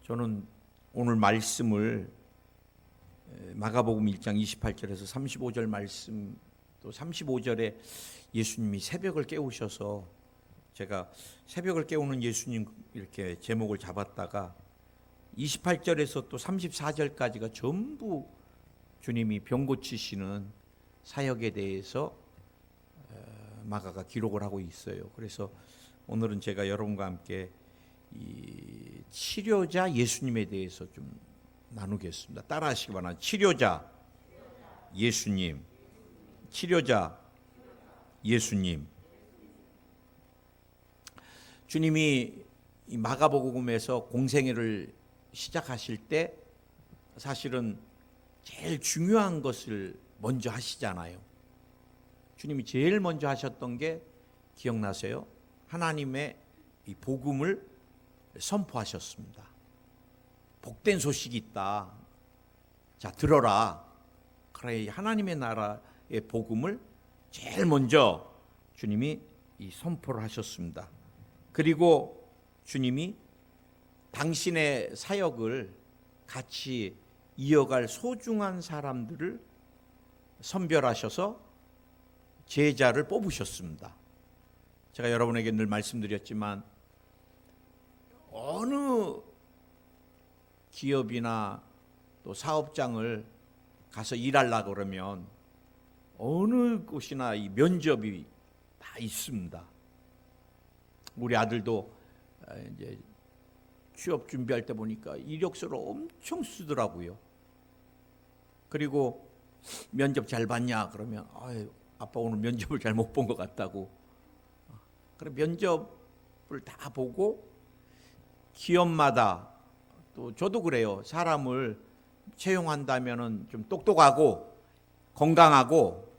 저는 오늘 말씀을 마가복음 1장 28절에서 35절 말씀, 또 35절에 예수님이 새벽을 깨우셔서, 제가 새벽을 깨우는 예수님 이렇게 제목을 잡았다가 28절에서 또 34절까지가 전부 주님이 병 고치시는 사역에 대해서 마가가 기록을 하고 있어요. 그래서 오늘은 제가 여러분과 함께 이 치료자 예수님에 대해서 좀 나누겠습니다. 따라하시기 바랍니다. 치료자 예수님, 치료자 예수님. 주님이 이 마가복음에서 공생애를 시작하실 때 사실은 제일 중요한 것을 먼저 하시잖아요. 주님이 제일 먼저 하셨던 게 기억나세요? 하나님의 이 복음을 선포하셨습니다. 복된 소식이 있다. 자, 들어라. 그래, 하나님의 나라의 복음을 제일 먼저 주님이 이 선포를 하셨습니다. 그리고 주님이 당신의 사역을 같이 이어갈 소중한 사람들을 선별하셔서 제자를 뽑으셨습니다. 제가 여러분에게 늘 말씀드렸지만 어느 기업이나 또 사업장을 가서 일하려고 그러면 어느 곳이나 이 면접이 다 있습니다. 우리 아들도 이제 취업 준비할 때 보니까 이력서를 엄청 쓰더라고요. 그리고 면접 잘 봤냐 그러면 아빠 오늘 면접을 잘 못 본 것 같다고. 그래 면접을 다 보고 기업마다, 또 저도 그래요. 사람을 채용한다면은 좀 똑똑하고 건강하고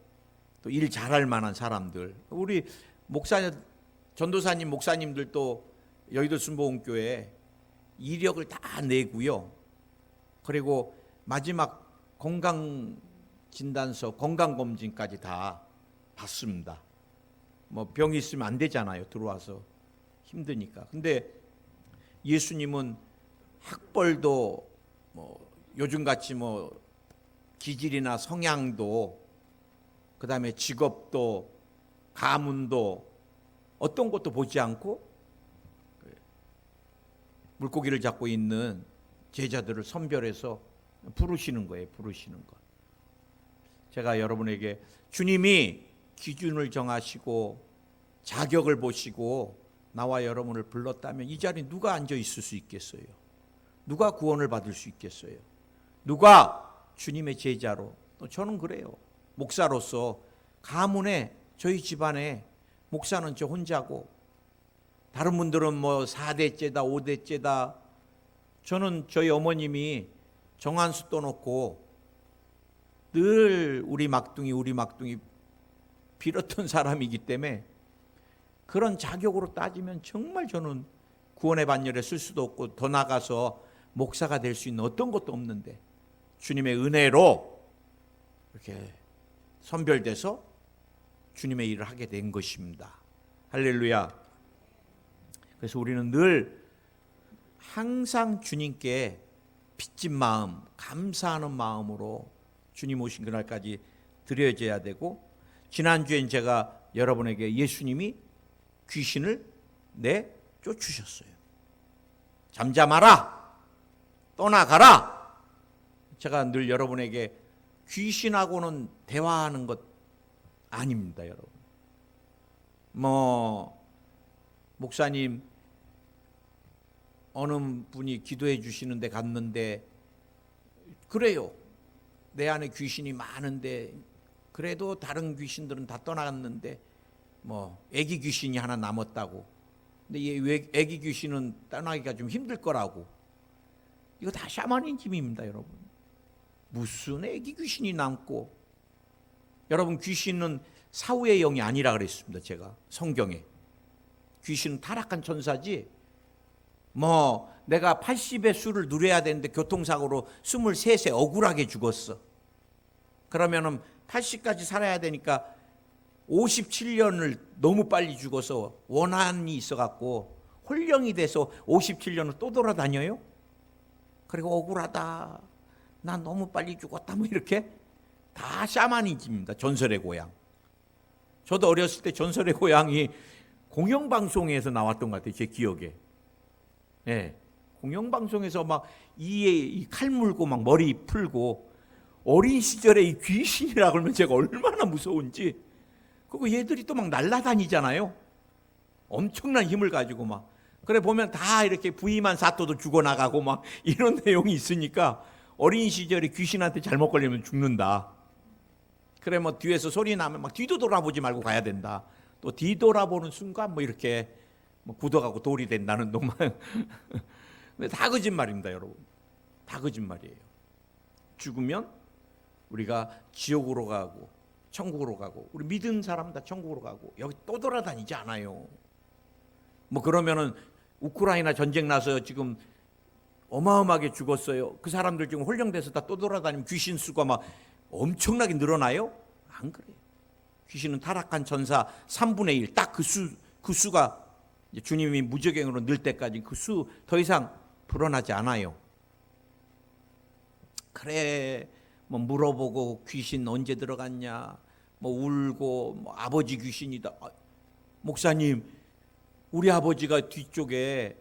또 일 잘할 만한 사람들. 우리 전도사님 목사님들도 여의도 순복음교회 이력을 다 내고요. 그리고 마지막 건강진단서, 건강검진까지 다 받습니다. 뭐 병이 있으면 안 되잖아요. 들어와서 힘드니까. 근데 예수님은 학벌도 요즘같이 기질이나 성향도, 그 다음에 직업도, 가문도 어떤 것도 보지 않고 물고기를 잡고 있는 제자들을 선별해서 부르시는 거예요. 부르시는 것. 제가 여러분에게 주님이 기준을 정하시고 자격을 보시고 나와 여러분을 불렀다면 이 자리에 누가 앉아 있을 수 있겠어요? 누가 구원을 받을 수 있겠어요? 누가 주님의 제자로? 또 저는 그래요. 목사로서 가문에, 저희 집안에 목사는 저 혼자고, 다른 분들은 4대째다 5대째다. 저는 저희 어머님이 정한수 떠놓고 늘 우리 막둥이 빌었던 사람이기 때문에 그런 자격으로 따지면 정말 저는 구원의 반열에 쓸 수도 없고 더 나가서 목사가 될 수 있는 어떤 것도 없는데 주님의 은혜로 이렇게 선별돼서 주님의 일을 하게 된 것입니다. 할렐루야. 그래서 우리는 늘 항상 주님께 빚진 마음, 감사하는 마음으로 주님 오신 그날까지 드려져야 되고, 지난주엔 제가 여러분에게 예수님이 귀신을 내쫓으셨어요. 잠잠하라, 떠나가라. 제가 늘 여러분에게 귀신하고는 대화하는 것 아닙니다, 여러분. 목사님 어느 분이 기도해 주시는데 갔는데, 그래요. 내 안에 귀신이 많은데 그래도 다른 귀신들은 다 떠나갔는데 애기 귀신이 하나 남았다고. 근데 이 애기 귀신은 떠나기가 좀 힘들 거라고. 이거 다 샤머니즘입니다, 여러분. 무슨 애기 귀신이 남고. 여러분, 귀신은 사후의 영이 아니라 그랬습니다. 제가 성경에 귀신은 타락한 천사지, 내가 80의 수를 누려야 되는데 교통사고로 23세 억울하게 죽었어. 그러면은 80까지 살아야 되니까 57년을 너무 빨리 죽어서 원한이 있어갖고 홀령이 돼서 57년을 또 돌아다녀요? 그리고 억울하다, 나 너무 빨리 죽었다, 뭐 이렇게 다 샤머니즘입니다. 전설의 고향. 저도 어렸을 때 전설의 고향이 공영방송에서 나왔던 것 같아요, 제 기억에. 네. 공영방송에서 막 이 칼 물고 막 머리 풀고, 어린 시절에 이 귀신이라 그러면 제가 얼마나 무서운지. 그리고 얘들이 또 막 날아다니잖아요. 엄청난 힘을 가지고 막. 그래 보면 다 이렇게 부임한 사또도 죽어나가고 막 이런 내용이 있으니까 어린 시절에 귀신한테 잘못 걸리면 죽는다. 그래 뭐 뒤에서 소리 나면 막 뒤도 돌아보지 말고 가야 된다. 또 뒤돌아보는 순간 뭐 이렇게 뭐 굳어가고 돌이 된다는 놈만. 다 거짓말입니다, 여러분. 다 거짓말이에요. 죽으면 우리가 지옥으로 가고 천국으로 가고, 우리 믿은 사람 다 천국으로 가고, 여기 또 돌아다니지 않아요. 뭐 그러면은 우크라이나 전쟁 나서 지금 어마어마하게 죽었어요. 그 사람들 지금 홀령돼서 다 또 돌아다니면 귀신 수가 막 엄청나게 늘어나요? 안 그래요. 귀신은 타락한 전사 3분의 1, 딱 그 수가 주님이 무저갱으로 늘 때까지 그 수 더 이상 불어나지 않아요. 그래 뭐 물어보고 귀신 언제 들어갔냐, 뭐 울고 뭐 아버지 귀신이다. 목사님, 우리 아버지가 뒤쪽에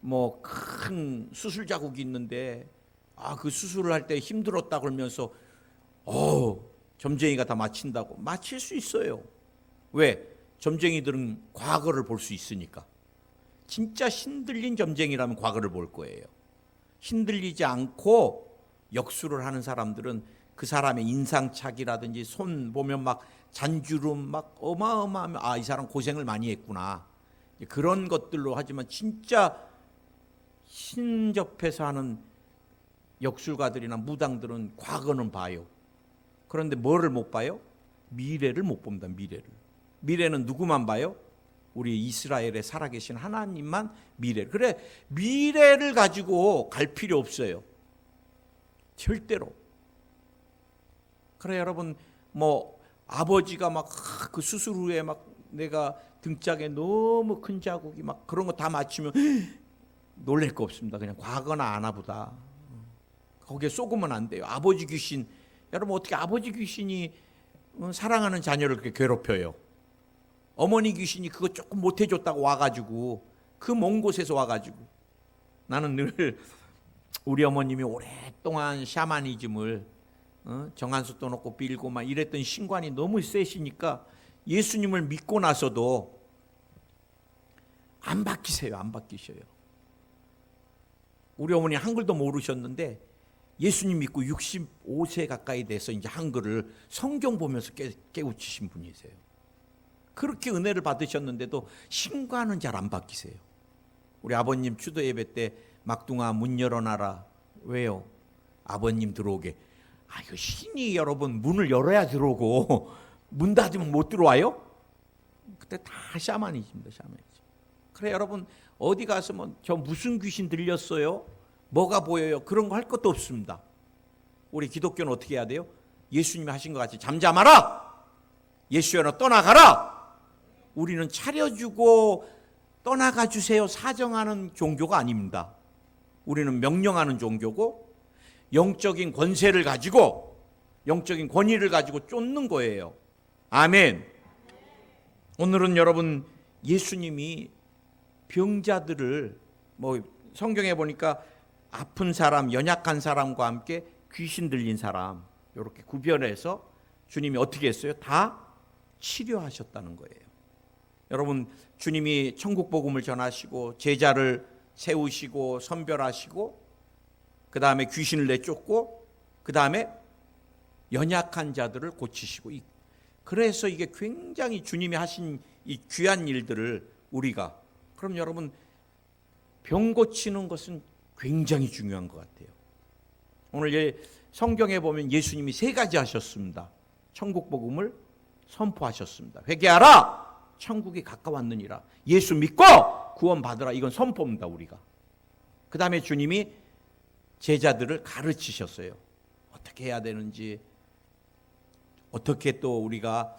뭐 큰 수술 자국이 있는데 그 수술을 할 때 힘들었다 그러면서 점쟁이가 다 마친다고. 마칠 수 있어요. 왜? 점쟁이들은 과거를 볼 수 있으니까. 진짜 신들린 점쟁이라면 과거를 볼 거예요. 신들리지 않고 역수를 하는 사람들은 그 사람의 인상착이라든지 손 보면 막 잔주름 막 어마어마하면 이 사람 고생을 많이 했구나, 그런 것들로. 하지만 진짜 신접해서 하는 역술가들이나 무당들은 과거는 봐요. 그런데 뭐를 못 봐요? 미래를 못 봅니다. 미래는 누구만 봐요? 우리 이스라엘에 살아계신 하나님만 미래를. 그래, 미래를 가지고 갈 필요 없어요, 절대로. 그래 여러분, 뭐 아버지가 막 그 수술 후에 막 내가 등짝에 너무 큰 자국이 막 그런 거 다 맞추면 놀랄 거 없습니다. 그냥 과거나 아나보다. 거기에 속으면 안 돼요. 아버지 귀신, 여러분 어떻게 아버지 귀신이 사랑하는 자녀를 그렇게 괴롭혀요? 어머니 귀신이 그거 조금 못해줬다고 와가지고, 그 먼 곳에서 와가지고. 나는 늘 우리 어머님이 오랫동안 샤머니즘을 정한수 떠놓고 빌고 막 이랬던 신관이 너무 세시니까 예수님을 믿고 나서도 안 바뀌세요. 안 바뀌셔요. 우리 어머니 한글도 모르셨는데 예수님 믿고 65세 가까이 돼서 이제 한글을 성경 보면서 깨우치신 분이세요. 그렇게 은혜를 받으셨는데도 신과는 잘 안 바뀌세요. 우리 아버님 추도 예배 때 막둥아 문 열어놔라. 왜요? 아버님 들어오게. 이거 신이 여러분 문을 열어야 들어오고 문 닫으면 못 들어와요? 그때 다 샤머니즘입니다. 샤머니즘. 그래 여러분, 어디 가서 뭐 저 무슨 귀신 들렸어요? 뭐가 보여요? 그런 거 할 것도 없습니다. 우리 기독교는 어떻게 해야 돼요? 예수님이 하신 것 같이 잠잠하라! 예수여 너 떠나가라! 우리는 차려주고 떠나가 주세요 사정하는 종교가 아닙니다. 우리는 명령하는 종교고, 영적인 권세를 가지고, 영적인 권위를 가지고 쫓는 거예요. 아멘. 오늘은 여러분, 예수님이 병자들을, 뭐 성경에 보니까 아픈 사람, 연약한 사람과 함께 귀신 들린 사람, 이렇게 구별해서 주님이 어떻게 했어요? 다 치료하셨다는 거예요. 여러분, 주님이 천국 복음을 전하시고 제자를 세우시고 선별하시고, 그 다음에 귀신을 내쫓고, 그 다음에 연약한 자들을 고치시고, 그래서 이게 굉장히 주님이 하신 이 귀한 일들을 우리가, 그럼 여러분, 병 고치는 것은 굉장히 중요한 것 같아요. 오늘 성경에 보면 예수님이 3가지 하셨습니다. 천국 복음을 선포하셨습니다. 회개하라! 천국이 가까웠느니라. 예수 믿고 구원 받으라. 이건 선포입니다, 우리가. 그 다음에 주님이 제자들을 가르치셨어요. 어떻게 해야 되는지, 어떻게 또 우리가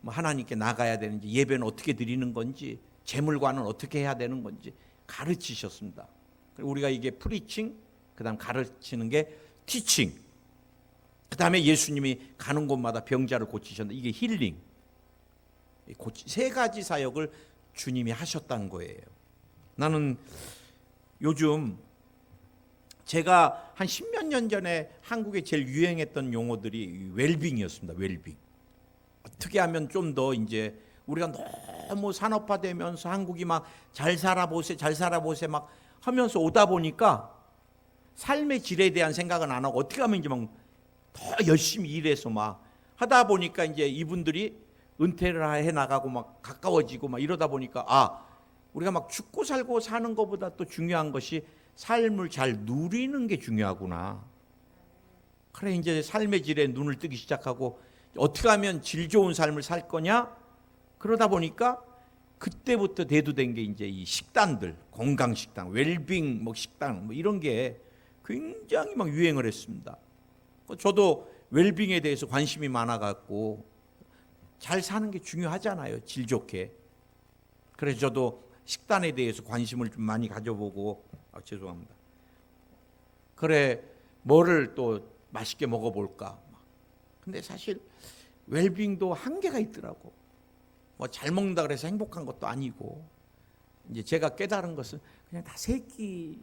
하나님께 나가야 되는지, 예배는 어떻게 드리는 건지, 제물관은 어떻게 해야 되는 건지 가르치셨습니다. 우리가 이게 프리칭, 그다음 가르치는 게 티칭, 그다음에 예수님이 가는 곳마다 병자를 고치셨는데 이게 힐링. 세 가지 사역을 주님이 하셨다는 거예요. 나는 요즘 제가 한 10몇 년 전에 한국에 제일 유행했던 용어들이 웰빙이었습니다. 웰빙. 어떻게 하면 좀 더 이제 우리가 너무 산업화되면서 한국이 막 잘 살아보세 막 하면서 오다 보니까 삶의 질에 대한 생각은 안 하고 어떻게 하면 이제 막 더 열심히 일해서 막 하다 보니까 이제 이분들이 은퇴를 해 나가고 막 가까워지고 막 이러다 보니까 우리가 막 죽고 살고 사는 것보다 또 중요한 것이 삶을 잘 누리는 게 중요하구나. 그래 이제 삶의 질에 눈을 뜨기 시작하고 어떻게 하면 질 좋은 삶을 살 거냐? 그러다 보니까 그때부터 대두된 게 이제 이 식단들, 건강 식단, 웰빙 뭐 식단 뭐 이런 게 굉장히 막 유행을 했습니다. 저도 웰빙에 대해서 관심이 많아 갖고 잘 사는 게 중요하잖아요. 질 좋게. 그래서 저도 식단에 대해서 관심을 좀 많이 가져보고 죄송합니다. 그래 뭐를 또 맛있게 먹어볼까. 근데 사실 웰빙도 한계가 있더라고. 뭐 잘 먹는다 그래서 행복한 것도 아니고 이제 제가 깨달은 것은 그냥 다 세끼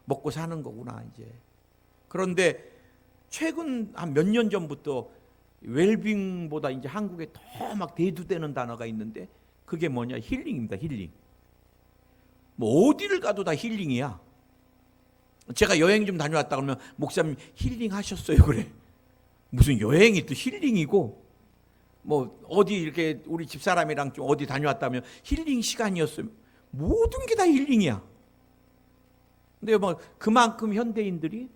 먹고 사는 거구나 이제. 그런데 최근 한 몇 년 전부터 웰빙보다 이제 한국에 더 막 대두되는 단어가 있는데 그게 뭐냐? 힐링입니다. 힐링. 뭐 어디를 가도 다 힐링이야. 제가 여행 좀 다녀왔다 그러면 목사님 힐링 하셨어요 그래. 무슨 여행이 또 힐링이고 뭐 어디 이렇게 우리 집사람이랑 좀 어디 다녀왔다면 힐링 시간이었어요. 모든 게 다 힐링이야. 근데 뭐 그만큼 현대인들이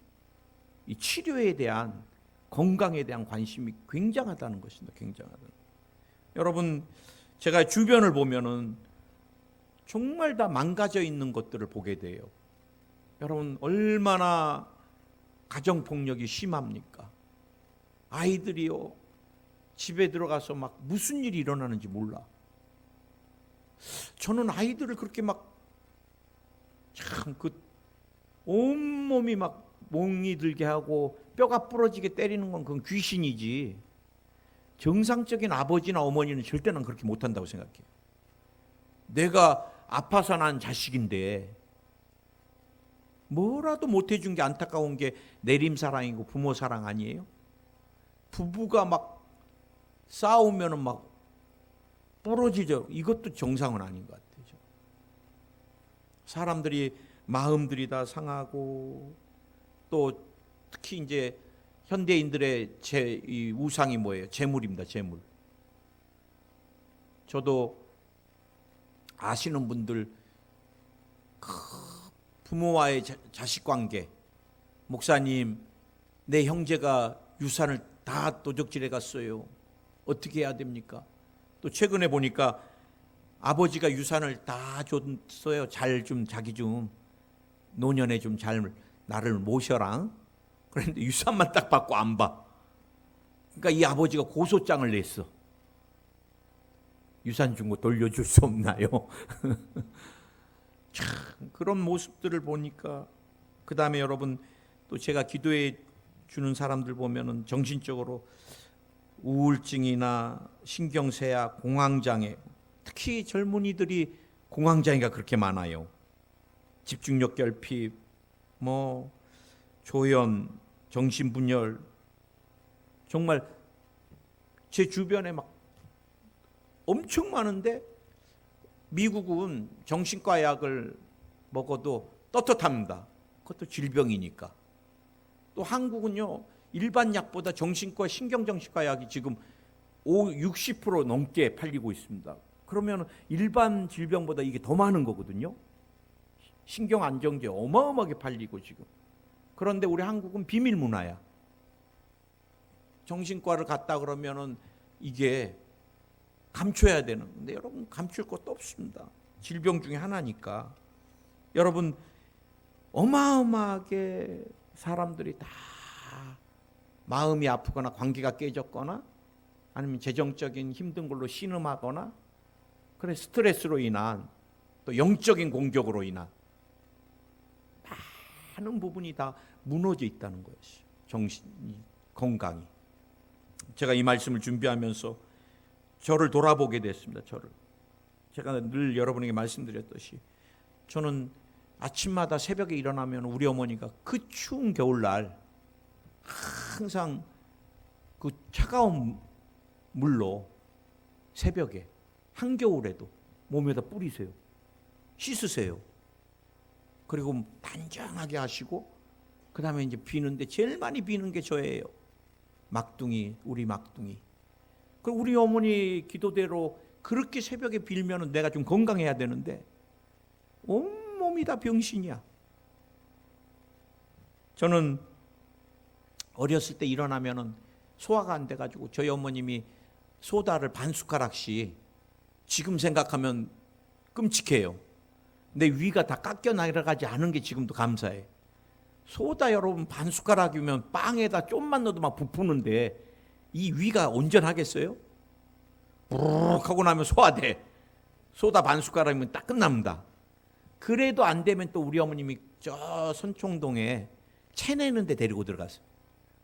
이 치료에 대한 건강에 대한 관심이 굉장하다는 것입니다. 굉장하다. 여러분 제가 주변을 보면은 정말 다 망가져 있는 것들을 보게 돼요. 여러분 얼마나 가정폭력이 심합니까? 아이들이요 집에 들어가서 막 무슨 일이 일어나는지 몰라. 저는 아이들을 그렇게 막 참 그 온몸이 막 몽이 들게 하고 뼈가 부러지게 때리는 건 그건 귀신이지. 정상적인 아버지나 어머니는 절대 난 그렇게 못한다고 생각해요. 내가 아파서 난 자식인데 뭐라도 못해준 게 안타까운 게 내림사랑이고 부모 사랑 아니에요? 부부가 막 싸우면은 막 부러지죠. 이것도 정상은 아닌 것 같아요. 사람들이 마음들이 다 상하고 또 특히 이제 현대인들의 이 우상이 뭐예요? 재물입니다. 재물. 저도 아시는 분들 부모와의 자식 관계, 목사님 내 형제가 유산을 다 도적질해 갔어요. 어떻게 해야 됩니까? 또 최근에 보니까 아버지가 유산을 다 줬어요. 잘 좀 자기 좀 노년에 좀 잘 나를 모셔라. 그런데 유산만 딱 받고 안 봐. 그러니까 이 아버지가 고소장을 냈어. 유산 준 거 돌려줄 수 없나요? 참 그런 모습들을 보니까 그 다음에 여러분 또 제가 기도해 주는 사람들 보면은 정신적으로 우울증이나 신경쇠약, 공황장애, 특히 젊은이들이 공황장애가 그렇게 많아요. 집중력 결핍, 뭐 조현, 정신분열, 정말 제 주변에 막 엄청 많은데 미국은 정신과 약을 먹어도 떳떳합니다. 그것도 질병이니까. 또 한국은요 일반 약보다 정신과 신경정신과 약이 지금 60% 넘게 팔리고 있습니다. 그러면 일반 질병보다 이게 더 많은 거거든요. 신경안정제 어마어마하게 팔리고 지금. 그런데 우리 한국은 비밀 문화야. 정신과를 갔다 그러면은 이게 감춰야 되는. 근데 여러분 감출 것도 없습니다. 질병 중에 하나니까. 여러분 어마어마하게 사람들이 다 마음이 아프거나 관계가 깨졌거나 아니면 재정적인 힘든 걸로 신음하거나 그래 스트레스로 인한 또 영적인 공격으로 인한 많은 부분이 다 무너져 있다는 거였어요. 정신이, 건강이. 제가 이 말씀을 준비하면서 저를 돌아보게 됐습니다. 제가 늘 여러분에게 말씀드렸듯이 저는 아침마다 새벽에 일어나면 우리 어머니가 그 추운 겨울날 항상 그 차가운 물로 새벽에 한겨울에도 몸에다 뿌리세요. 씻으세요. 그리고 단정하게 하시고 그 다음에 이제 비는데 제일 많이 비는 게 저예요. 막둥이, 우리 막둥이. 그 우리 어머니 기도대로 그렇게 새벽에 빌면은 내가 좀 건강해야 되는데 온몸이 다 병신이야. 저는 어렸을 때 일어나면은 소화가 안 돼가지고 저희 어머님이 소다를 반 숟가락씩, 지금 생각하면 끔찍해요. 내 위가 다 깎여 나가지 않은 게 지금도 감사해. 소다 여러분 반 숟가락이면 빵에다 좀만 넣어도 막 부푸는데 이 위가 온전하겠어요? 부르륵 하고 나면 소화돼. 소다 반 숟가락이면 딱 끝납니다. 그래도 안 되면 또 우리 어머님이 저 선총동에 채내는 데 데리고 들어갔어요.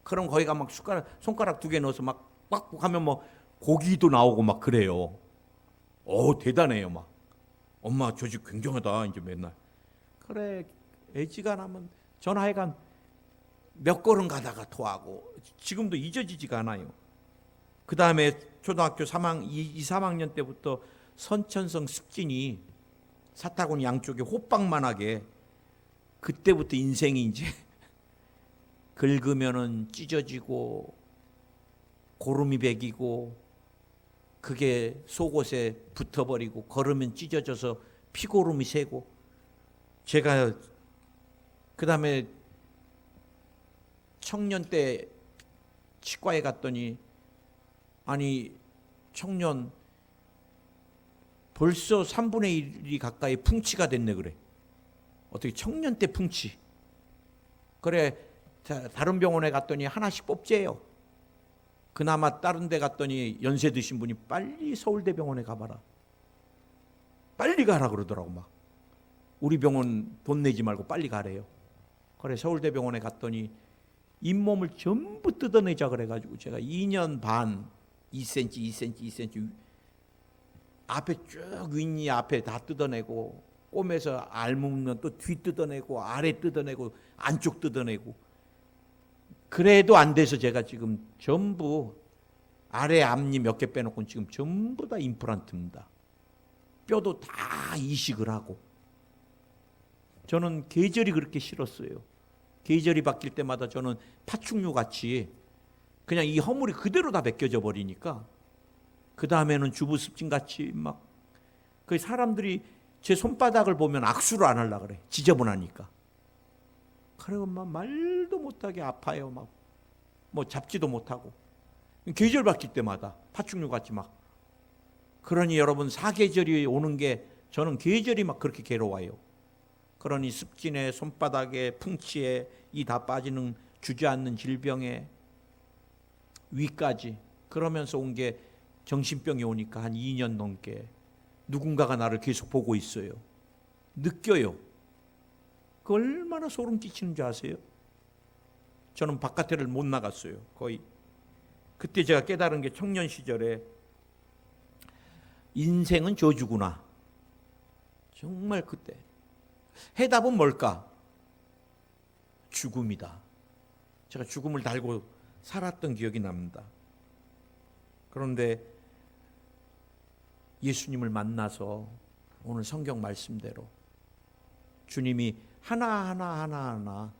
그럼 거기가 막 손가락 2개 넣어서 막 꽉 하면 뭐 고기도 나오고 막 그래요. 대단해요. 막 엄마 저 집 굉장하다 이제 맨날. 그래 애지간하면 전하여간 몇 걸음 가다가 토하고 지금도 잊어지지가 않아요. 그 다음에 초등학교 3학년 때부터 선천성 습진이 사타구니 양쪽에 호빵만하게, 그때부터 인생이 이제 긁으면은 찢어지고 고름이 배기고 그게 속옷에 붙어버리고 걸으면 찢어져서 피고름이 새고. 제가 그 다음에 청년 때 치과에 갔더니 아니 청년 벌써 3분의 1이 가까이 풍치가 됐네 그래. 어떻게 청년 때 풍치. 그래 다른 병원에 갔더니 하나씩 뽑재요. 그나마 다른 데 갔더니 연세 드신 분이 빨리 서울대병원에 가봐라. 빨리 가라 그러더라고. 막 우리 병원 돈 내지 말고 빨리 가래요. 그래 서울대병원에 갔더니 잇몸을 전부 뜯어내자 그래가지고 제가 2년 반 2cm 앞에 쭉 윗니 앞에 다 뜯어내고 꿰매서 알 묶는 또 뒤 뜯어내고 아래 뜯어내고 안쪽 뜯어내고. 그래도 안 돼서 제가 지금 전부 아래 앞니 몇 개 빼놓고 지금 전부 다 임플란트입니다. 뼈도 다 이식을 하고. 저는 계절이 그렇게 싫었어요. 계절이 바뀔 때마다 저는 파충류 같이 그냥 이 허물이 그대로 다 벗겨져 버리니까 그 다음에는 주부습진 같이 막 그 사람들이 제 손바닥을 보면 악수를 안 하려고 그래. 지저분하니까. 그리고 막 말도 못하게 아파요. 막 뭐 잡지도 못하고. 계절 바뀔 때마다 파충류 같이 막. 그러니 여러분 사계절이 오는 게 저는 계절이 막 그렇게 괴로워요. 그러니 습진에 손바닥에 풍치에 이 다 빠지는 주저앉는 질병에 위까지 그러면서 온 게 정신병이 오니까 한 2년 넘게 누군가가 나를 계속 보고 있어요. 느껴요. 그 얼마나 소름 끼치는 줄 아세요? 저는 바깥에를 못 나갔어요. 거의. 그때 제가 깨달은 게 청년 시절에 인생은 저주구나. 정말 그때. 해답은 뭘까? 죽음이다. 제가 죽음을 달고 살았던 기억이 납니다. 그런데 예수님을 만나서 오늘 성경 말씀대로 주님이 하나하나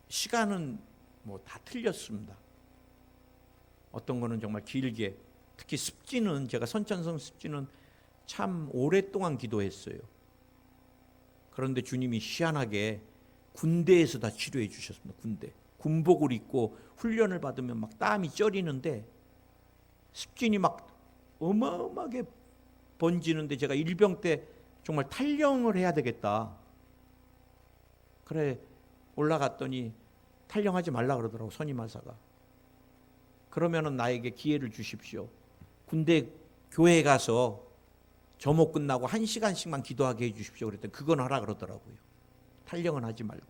시간은 뭐 다 틀렸습니다. 어떤 거는 정말 길게, 특히 습진은 제가 선천성 습진은 참 오랫동안 기도했어요. 그런데 주님이 희한하게 군대에서 다 치료해 주셨습니다. 군복을 입고 훈련을 받으면 막 땀이 쩌리는데 습진이 막 어마어마하게 번지는데 제가 일병 때 정말 탈영을 해야 되겠다. 그래 올라갔더니 탈영하지 말라 그러더라고 선임하사가. 그러면은 나에게 기회를 주십시오. 군대 교회에 가서 점호 끝나고 1시간씩만 기도하게 해주십시오. 그랬더니 그건 하라 그러더라고요. 탈영은 하지 말고.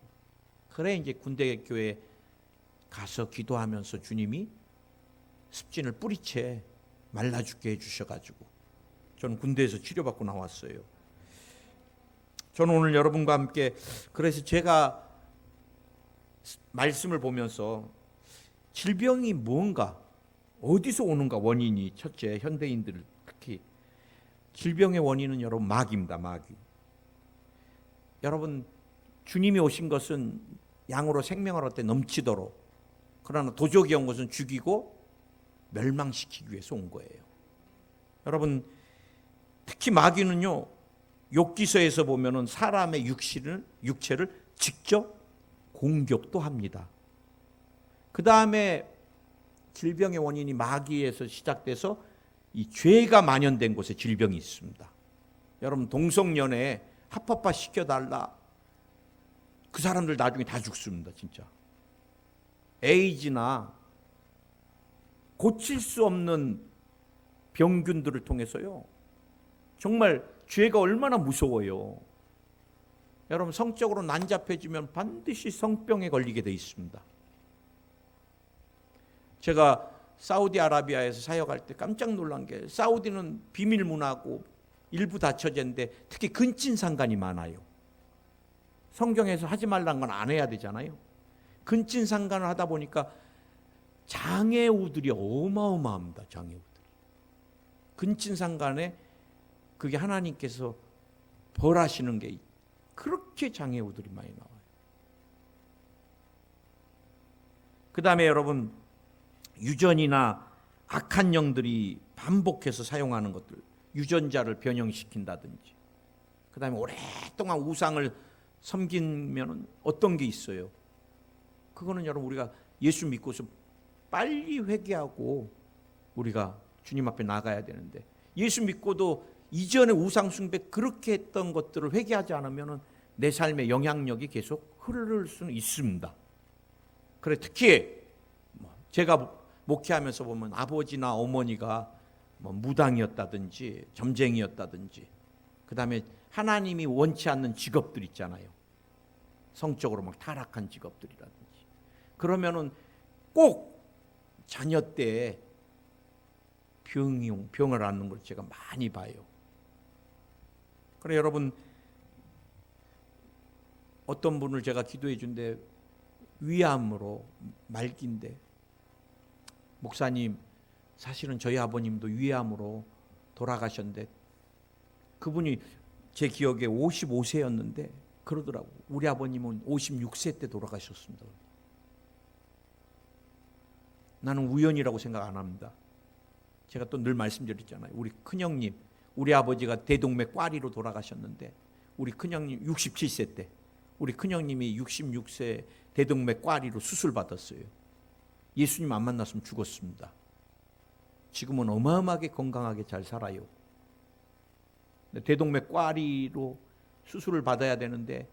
그래 이제 군대교회 가서 기도하면서 주님이 습진을 뿌리채 말라 죽게 해주셔가지고 저는 군대에서 치료받고 나왔어요. 저는 오늘 여러분과 함께 그래서 제가 말씀을 보면서 질병이 뭔가 어디서 오는가 원인이 첫째 현대인들 특히 질병의 원인은 여러분 마귀입니다. 마귀. 여러분 주님이 오신 것은 양으로 생명을 얻되 넘치도록 그러나 도적이 온 것은 죽이고 멸망시키기 위해서 온 거예요. 여러분 특히 마귀는요 욥기서에서 보면은 사람의 육체를 직접 공격도 합니다. 그 다음에 질병의 원인이 마귀에서 시작돼서 이 죄가 만연된 곳에 질병이 있습니다. 여러분 동성연애 합법화 시켜달라. 그 사람들 나중에 다 죽습니다. 진짜. 에이즈나 고칠 수 없는 병균들을 통해서요. 정말 죄가 얼마나 무서워요. 여러분 성적으로 난잡해지면 반드시 성병에 걸리게 돼 있습니다. 제가 사우디아라비아에서 사역할 때 깜짝 놀란 게 사우디는 비밀 문화고 일부 닫혀졌는데 특히 근친상간이 많아요. 성경에서 하지 말라는 건 안 해야 되잖아요. 근친상간을 하다 보니까 장애우들이 어마어마합니다. 장애우들이. 근친상간에 그게 하나님께서 벌하시는 게 그렇게 장애우들이 많이 나와요. 그 다음에 여러분 유전이나 악한 영들이 반복해서 사용하는 것들 유전자를 변형시킨다든지 그 다음에 오랫동안 우상을 섬기면 어떤 게 있어요? 그거는 여러분 우리가 예수 믿고서 빨리 회개하고 우리가 주님 앞에 나가야 되는데 예수 믿고도 이전에 우상 숭배 그렇게 했던 것들을 회개하지 않으면 내 삶의 영향력이 계속 흐를 수는 있습니다. 그래 특히 제가 목회하면서 보면 아버지나 어머니가 무당이었다든지 점쟁이였다든지 그 다음에 하나님이 원치 않는 직업들 있잖아요. 성적으로 막 타락한 직업들이라든지 그러면은 꼭 자녀 때 병을 앓는 걸 제가 많이 봐요. 그래 여러분 어떤 분을 제가 기도해 준데 위암으로 말기인데 목사님 사실은 저희 아버님도 위암으로 돌아가셨는데 그분이 제 기억에 55세였는데 그러더라고. 우리 아버님은 56세 때 돌아가셨습니다. 나는 우연이라고 생각 안 합니다. 제가 또 늘 말씀드렸잖아요. 우리 큰형님, 우리 아버지가 대동맥 꽈리로 돌아가셨는데 우리 큰형님 67세 때 우리 큰형님이 66세 대동맥 꽈리로 수술 받았어요. 예수님 안 만났으면 죽었습니다. 지금은 어마어마하게 건강하게 잘 살아요. 대동맥 꽈리로 수술을 받아야 되는데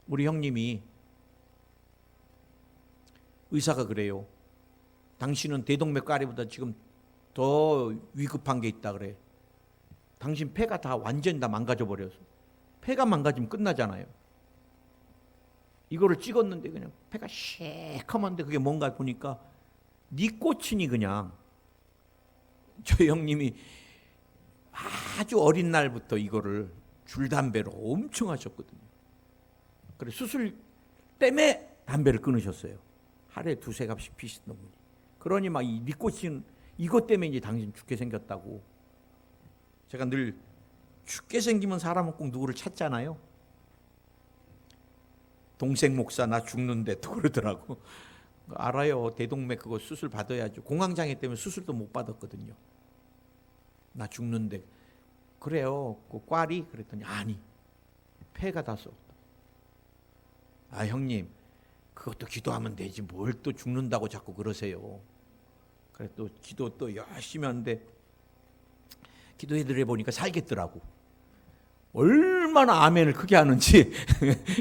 우리 형님이 의사가 그래요. 당신은 대동맥 꽈리보다 지금 더 위급한 게 있다 그래. 당신 폐가 다 완전히 다 망가져 버려서 폐가 망가지면 끝나잖아요. 이거를 찍었는데 그냥 폐가 시커먼데 그게 뭔가 보니까 니코틴이 그냥 저희 형님이 아주 어린 날부터 이거를 줄담배로 엄청 하셨거든요. 그래 수술 때문에 담배를 끊으셨어요. 하루에 2-3갑씩 피시던 분이. 그러니 막 이 니코틴 이것 때문에 이제 당신 죽게 생겼다고. 제가 늘 죽게 생기면 사람은 꼭 누구를 찾잖아요. 동생 목사 나 죽는데 또 그러더라고. 알아요. 대동맥 그거 수술 받아야죠. 공황장애 때문에 수술도 못 받았거든요. 나 죽는데. 그래요. 그 꽈리? 그랬더니 아니. 폐가 다 썩었다. 아 형님 그것도 기도하면 되지 뭘 또 죽는다고 자꾸 그러세요. 그래 또 기도 또 열심히 하는데 기도해드려 보니까 살겠더라고. 얼마나 아멘을 크게 하는지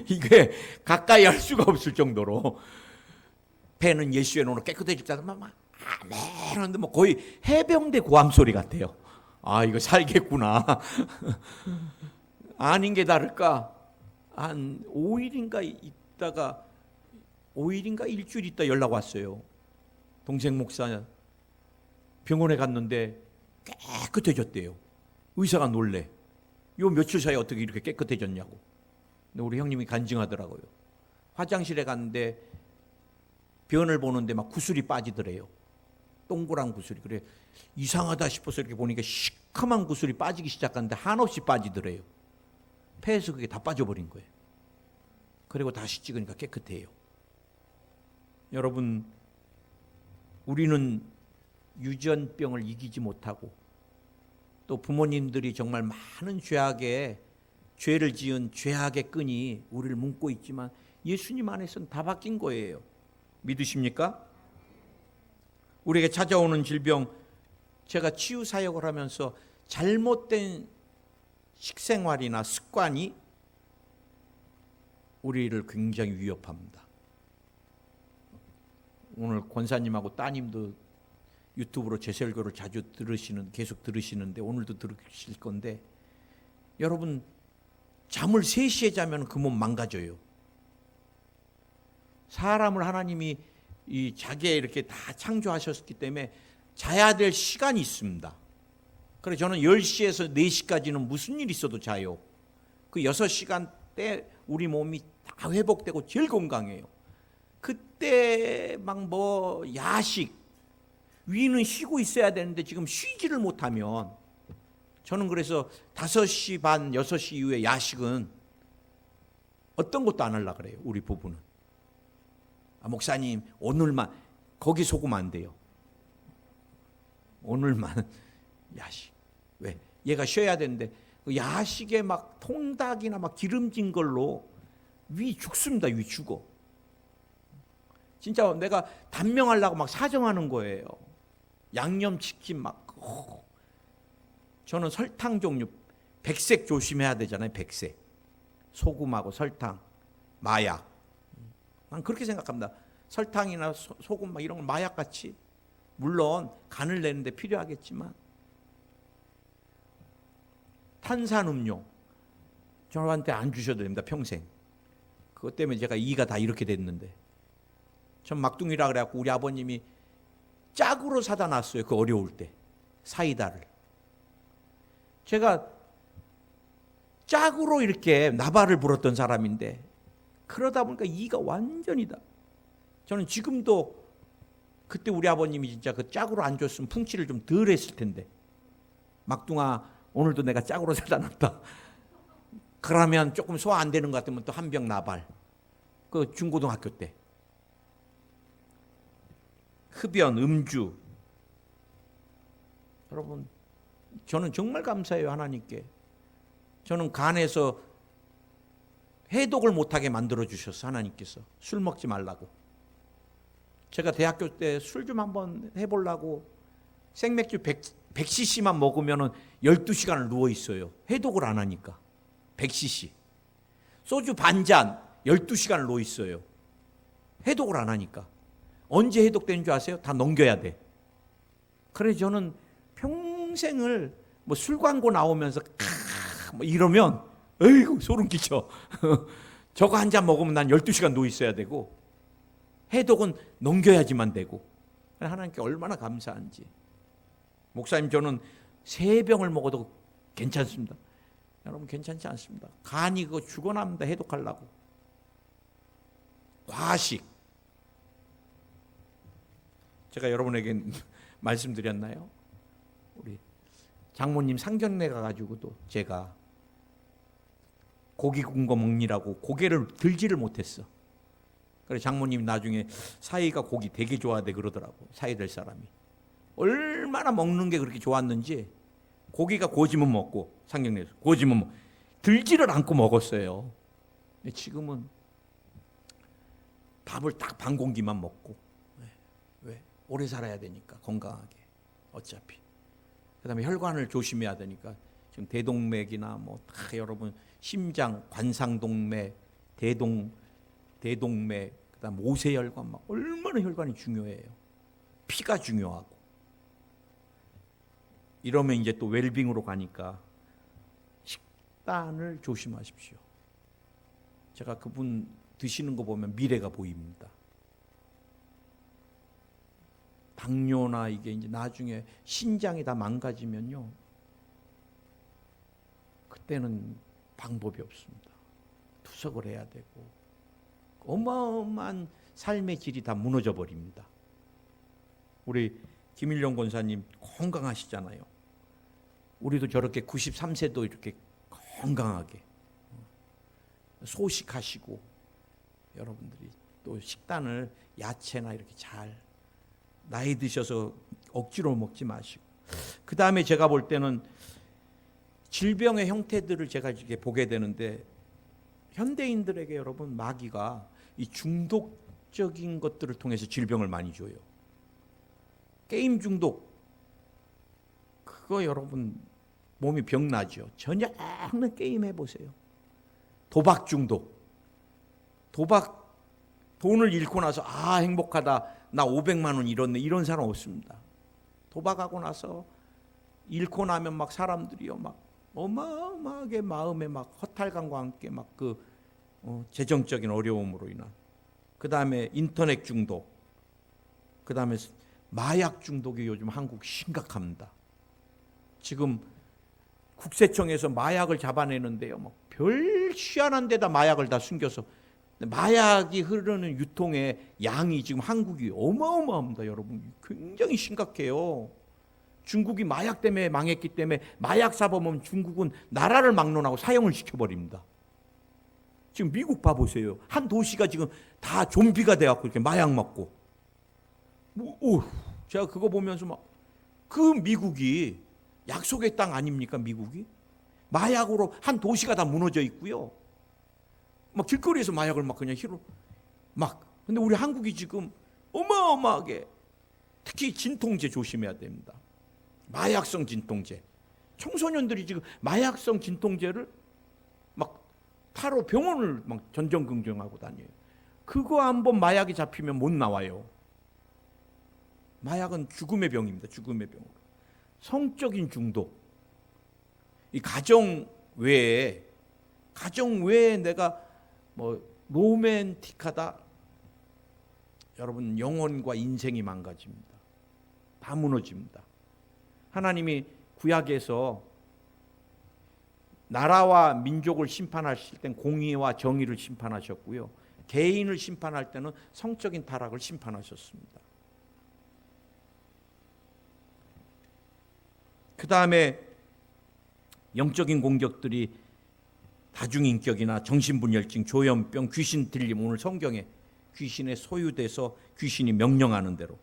이게 가까이 할 수가 없을 정도로 폐는 예수의 눈으로 깨끗해졌다. 막 아멘 하는데 뭐 거의 해병대 고함 소리 같아요. 아, 이거 살겠구나. 아닌 게 다를까? 한 5일인가 있다가 5일인가 일주일 있다 연락 왔어요. 동생 목사 병원에 갔는데 깨끗해졌대요. 의사가 놀래. 요 며칠 사이에 어떻게 이렇게 깨끗해졌냐고. 근데 우리 형님이 간증하더라고요. 화장실에 갔는데 변을 보는데 막 구슬이 빠지더래요. 동그란 구슬이. 그래 이상하다 싶어서 이렇게 보니까 시커먼 구슬이 빠지기 시작하는데 한없이 빠지더래요. 폐에서 그게 다 빠져버린 거예요. 그리고 다시 찍으니까 깨끗해요. 여러분, 우리는 유전병을 이기지 못하고 또 부모님들이 정말 많은 죄를 지은 죄악의 끈이 우리를 묶고 있지만 예수님 안에서는 다 바뀐 거예요. 믿으십니까? 우리에게 찾아오는 질병, 제가 치유 사역을 하면서 잘못된 식생활이나 습관이 우리를 굉장히 위협합니다. 오늘 권사님하고 따님도 유튜브로 제 설교를 자주 계속 들으시는데 오늘도 들으실 건데, 여러분 잠을 3시에 자면 그 몸 망가져요. 사람을 하나님이 이 자기에 이렇게 다 창조하셨기 때문에 자야 될 시간이 있습니다. 그래서 저는 10시에서 4시까지는 무슨 일 있어도 자요. 그 6시간 때 우리 몸이 다 회복되고 제일 건강해요. 그때 막 뭐 야식, 위는 쉬고 있어야 되는데 지금 쉬지를 못하면, 저는 그래서 5시 반, 6시 이후에 야식은 어떤 것도 안 하려고 그래요. 우리 부부는. 아, 목사님 오늘만, 거기 속으면 안 돼요. 오늘만 야식. 왜? 얘가 쉬어야 되는데 그 야식에 막 통닭이나 막 기름진 걸로 위 죽습니다. 위 죽어. 진짜 내가 단명하려고 막 사정하는 거예요. 양념치킨 막. 저는 설탕 종류, 백색 조심해야 되잖아요. 백색. 소금하고 설탕, 마약. 난 그렇게 생각합니다. 설탕이나 소금 막 이런 건 마약같이, 물론 간을 내는데 필요하겠지만. 탄산음료 저한테 안 주셔도 됩니다. 평생. 그것 때문에 제가 이가 다 이렇게 됐는데, 전 막둥이라 그래갖고 우리 아버님이 짝으로 사다 놨어요. 그 어려울 때 사이다를. 제가 짝으로 이렇게 나발을 불었던 사람인데, 그러다 보니까 이가 완전이다. 저는 지금도 그때 우리 아버님이 진짜 그 짝으로 안 줬으면 풍치를 좀 덜 했을 텐데, 막둥아 오늘도 내가 짝으로 사다 놨다. 그러면 조금 소화 안 되는 것 같으면 또 한 병 나발. 그 중고등학교 때. 흡연, 음주. 여러분, 저는 정말 감사해요. 하나님께. 저는 간에서 해독을 못하게 만들어 주셨어. 하나님께서. 술 먹지 말라고. 제가 대학교 때 술 좀 한번 해보려고 생맥주 100cc만 먹으면 12시간을 누워 있어요. 해독을 안 하니까. 100cc. 소주 반잔 12시간을 누워 있어요. 해독을 안 하니까. 언제 해독되는 줄 아세요? 다 넘겨야 돼. 그래서 저는 평생을 뭐 술 광고 나오면서 뭐 이러면 에이구 소름 끼쳐. 저거 한 잔 먹으면 난 12시간 누워 있어야 되고, 해독은 넘겨야지만 되고. 하나님께 얼마나 감사한지. 목사님, 저는 3병을 먹어도 괜찮습니다. 여러분, 괜찮지 않습니다. 간이 그거 죽어납니다. 해독하려고. 과식. 제가 여러분에게 말씀드렸나요? 우리 장모님 상견례 가가지고도 제가 고기 구운 거 먹느라고 고개를 들지를 못했어. 그래서 장모님이 나중에 사이가 고기 되게 좋아하대 그러더라고. 사이 될 사람이. 얼마나 먹는 게 그렇게 좋았는지, 고기가 고지면 먹고, 상견례에서 고지면 먹고, 들지를 않고 먹었어요. 근데 지금은 밥을 딱 반 공기만 먹고. 왜? 오래 살아야 되니까, 건강하게. 어차피. 그 다음에 혈관을 조심해야 되니까, 지금 대동맥이나 뭐 다 여러분 심장, 관상동맥, 대동맥, 그 다음 모세혈관, 막 얼마나 혈관이 중요해요. 피가 중요하고. 이러면 이제 또 웰빙으로 가니까 식단을 조심하십시오. 제가 그분 드시는 거 보면 미래가 보입니다. 당뇨나 이게 이제 나중에 신장이 다 망가지면요, 그때는 방법이 없습니다. 투석을 해야 되고 어마어마한 삶의 질이 다 무너져 버립니다. 우리 김일용 권사님 건강하시잖아요. 우리도 저렇게 93세도 이렇게 건강하게 소식하시고, 여러분들이 또 식단을 야채나 이렇게 잘, 나이 드셔서 억지로 먹지 마시고. 그 다음에 제가 볼 때는 질병의 형태들을 제가 이렇게 보게 되는데, 현대인들에게 여러분 마귀가 이 중독적인 것들을 통해서 질병을 많이 줘요. 게임 중독, 그거 여러분 몸이 병나죠. 저녁은 게임 해보세요. 도박 중독, 도박, 돈을 잃고 나서 아 행복하다, 나 500만 원 잃었네, 이런 사람 없습니다. 도박하고 나서 잃고 나면 막 사람들이요 막 어마어마하게 마음에 막 허탈감과 함께 막 그 재정적인 어려움으로 인한, 그 다음에 인터넷 중독, 그 다음에 마약 중독이 요즘 한국 심각합니다. 지금 국세청에서 마약을 잡아내는데요, 막 별 희한한 데다 마약을 다 숨겨서, 마약이 흐르는 유통의 양이 지금 한국이 어마어마합니다. 여러분 굉장히 심각해요. 중국이 마약 때문에 망했기 때문에 마약 사범은 중국은 나라를 막론하고 사형을 시켜버립니다. 지금 미국 봐보세요. 한 도시가 지금 다 좀비가 돼갖고 이렇게 마약 먹고. 제가 그거 보면서 막, 그 미국이 약속의 땅 아닙니까? 미국이 마약으로 한 도시가 다 무너져 있고요. 막 길거리에서 마약을 막 그냥 히로 막. 근데 우리 한국이 지금 어마어마하게, 특히 진통제 조심해야 됩니다. 마약성 진통제. 청소년들이 지금 마약성 진통제를 막 타러 병원을 막 전전긍긍하고 다녀요. 그거 한번 마약이 잡히면 못 나와요. 마약은 죽음의 병입니다. 죽음의 병으로. 성적인 중독. 이 가정 외에 내가 뭐 로맨틱하다, 여러분 영혼과 인생이 망가집니다. 다 무너집니다. 하나님이 구약에서 나라와 민족을 심판하실 땐 공의와 정의를 심판하셨고요, 개인을 심판할 때는 성적인 타락을 심판하셨습니다. 그 다음에 영적인 공격들이 다중인격이나 정신분열증, 조현병, 귀신 들림, 오늘 성경에 귀신에 소유돼서 귀신이 명령하는 대로,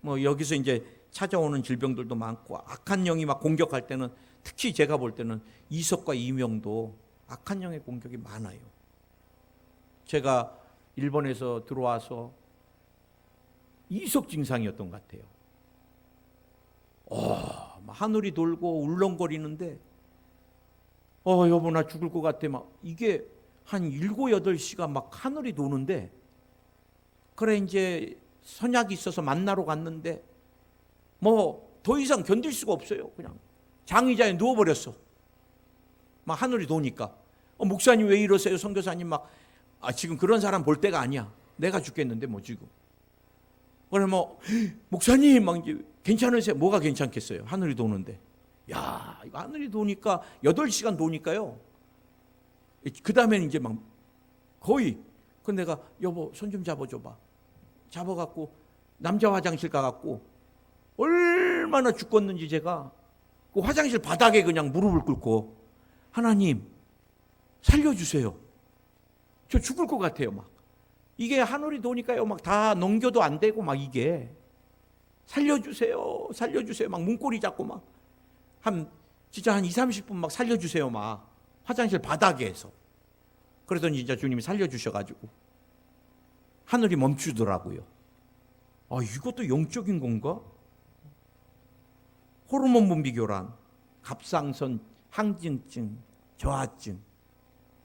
뭐 여기서 이제 찾아오는 질병들도 많고, 악한 영이 막 공격할 때는, 특히 제가 볼 때는 이석과 이명도 악한 영의 공격이 많아요. 제가 일본에서 들어와서 이석 증상이었던 것 같아요. 하늘이 돌고 울렁거리는데, 여보 나 죽을 것 같아. 막 이게 한 7, 8시가 막 하늘이 도는데, 그래 이제 선약이 있어서 만나러 갔는데 뭐 더 이상 견딜 수가 없어요. 그냥 장의자에 누워버렸어. 막 하늘이 도니까. 목사님 왜 이러세요? 선교사님 막, 지금 그런 사람 볼 때가 아니야. 내가 죽겠는데 뭐 지금. 그래 뭐 목사님 막 이제 괜찮으세요? 뭐가 괜찮겠어요? 하늘이 도는데. 야, 이거 하늘이 도니까 8시간 도니까요. 그 다음에는 이제 막 거의, 그 내가 여보 손 좀 잡아줘봐. 잡아갖고 남자 화장실 가갖고 얼마나 죽겠는지 제가 그 화장실 바닥에 그냥 무릎을 꿇고, 하나님 살려주세요. 저 죽을 것 같아요. 막 이게 하늘이 도니까요. 막 다 넘겨도 안 되고 막 이게 살려주세요, 살려주세요. 막 문고리 잡고 막 진짜 한 2, 30분 막 살려주세요. 막 화장실 바닥에서. 그러더니 진짜 주님이 살려주셔가지고 하늘이 멈추더라고요. 이것도 영적인 건가? 호르몬 분비교란, 갑상선, 항진증, 저하증,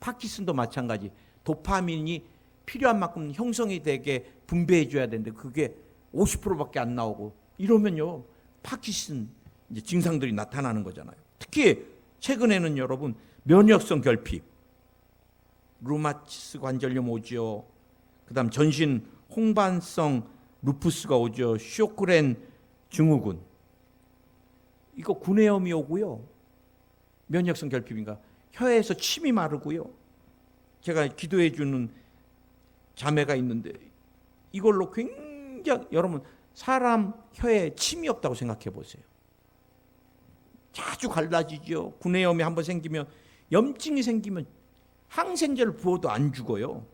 파킨슨도 마찬가지. 도파민이 필요한 만큼 형성이 되게 분배해 줘야 되는데 그게 50%밖에 안 나오고, 이러면요 파킨슨, 이제 증상들이 나타나는 거잖아요. 특히 최근에는 여러분 면역성 결핍, 루마티스 관절염 오죠. 그다음 전신 홍반성 루푸스가 오죠. 쇼크렌 증후군. 이거 구내염이 오고요. 면역성 결핍인가? 혀에서 침이 마르고요. 제가 기도해 주는 자매가 있는데 이걸로 굉장히 여러분 사람 혀에 침이 없다고 생각해 보세요. 자주 갈라지죠. 구내염이 한번 생기면 염증이 생기면 항생제를 부어도 안 죽어요.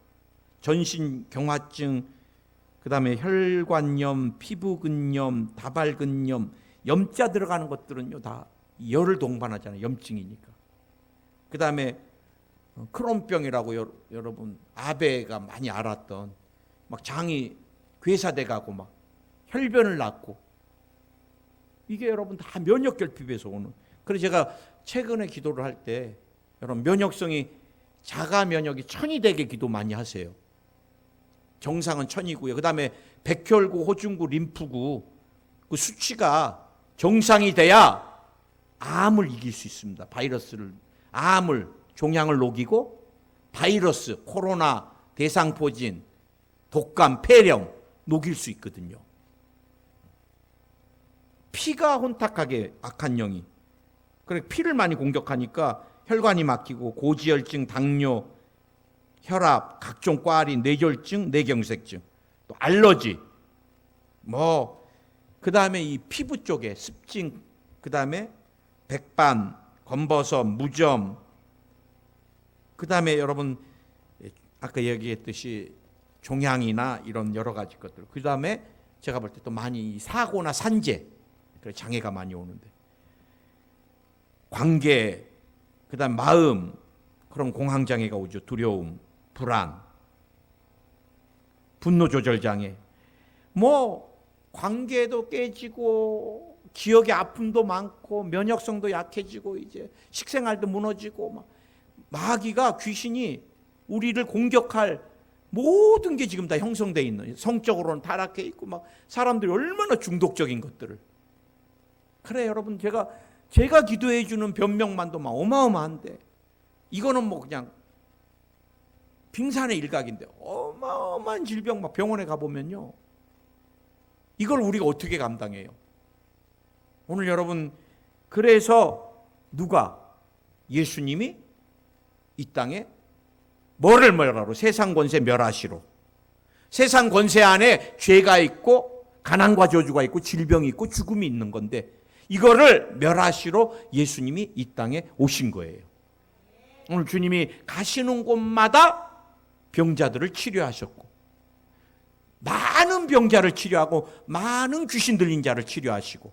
전신 경화증, 그다음에 혈관염, 피부근염, 다발근염, 염자 들어가는 것들은요 다 열을 동반하잖아요. 염증이니까. 그다음에 크론병이라고 여러분 아베가 많이 앓았던 막 장이 괴사돼 가고 막 혈변을 낳고 이게 여러분 다 면역 결핍에서 오는. 그래서 제가 최근에 기도를 할 때 여러분 면역성이 자가 면역이 1000이 되게 기도 많이 하세요. 정상은 1000이고요. 그다음에 백혈구, 호중구, 림프구 그 수치가 정상이 돼야 암을 이길 수 있습니다. 바이러스를 암을 종양을 녹이고 바이러스, 코로나, 대상포진, 독감, 폐렴 녹일 수 있거든요. 피가 혼탁하게 악한 영이. 그래 피를 많이 공격하니까 혈관이 막히고 고지혈증, 당뇨, 혈압, 각종 과린, 뇌졸중, 뇌경색증, 또 알러지, 그다음에 이 피부 쪽에 습진, 그다음에 백반, 검버섯, 무좀, 그다음에 여러분 아까 얘기했듯이 종양이나 이런 여러 가지 것들. 그다음에 제가 볼 때 또 많이 사고나 산재, 장애가 많이 오는데 관계, 그다음 마음, 그런 공황 장애가 오죠. 두려움, 불안, 분노 조절 장애, 관계도 깨지고 기억의 아픔도 많고 면역성도 약해지고 이제 식생활도 무너지고 마귀가 귀신이 우리를 공격할 모든 게 지금 다 형성돼 있는, 성적으로는 타락해 있고 사람들이 얼마나 중독적인 것들을. 그래 여러분 제가 기도해 주는 변명만도 어마어마한데 이거는 그냥 빙산의 일각인데 어마어마한 질병 병원에 가보면요 이걸 우리가 어떻게 감당해요? 오늘 여러분 그래서 누가 예수님이 이 땅에 뭐를 멸하러? 세상 권세 멸하시로. 세상 권세 안에 죄가 있고 가난과 저주가 있고 질병이 있고 죽음이 있는 건데 이거를 멸하시러 예수님이 이 땅에 오신 거예요. 오늘 주님이 가시는 곳마다 병자들을 치료하셨고 많은 병자를 치료하고 많은 귀신 들린 자를 치료하시고.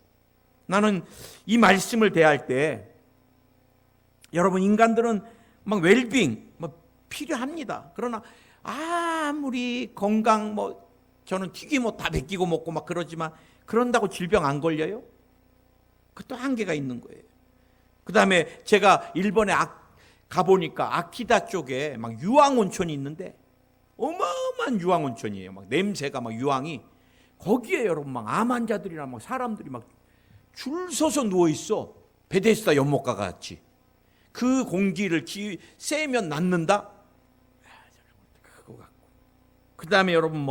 나는 이 말씀을 대할 때 여러분 인간들은 웰빙 필요합니다. 그러나 아무리 건강 저는 튀김 다 베끼고 먹고 그러지만 그런다고 질병 안 걸려요? 그것도 한계가 있는 거예요. 그다음에 제가 일본에 가보니까 아키다 쪽에 유황온천이 있는데 어마어마한 유황온천이에요. 냄새가 유황이 거기에 여러분 암 환자들이나 사람들이 줄 서서 누워 있어. 베데스다 연못가 같이. 그 공기를 쐬면 낫는다. 그거 같고. 그다음에 여러분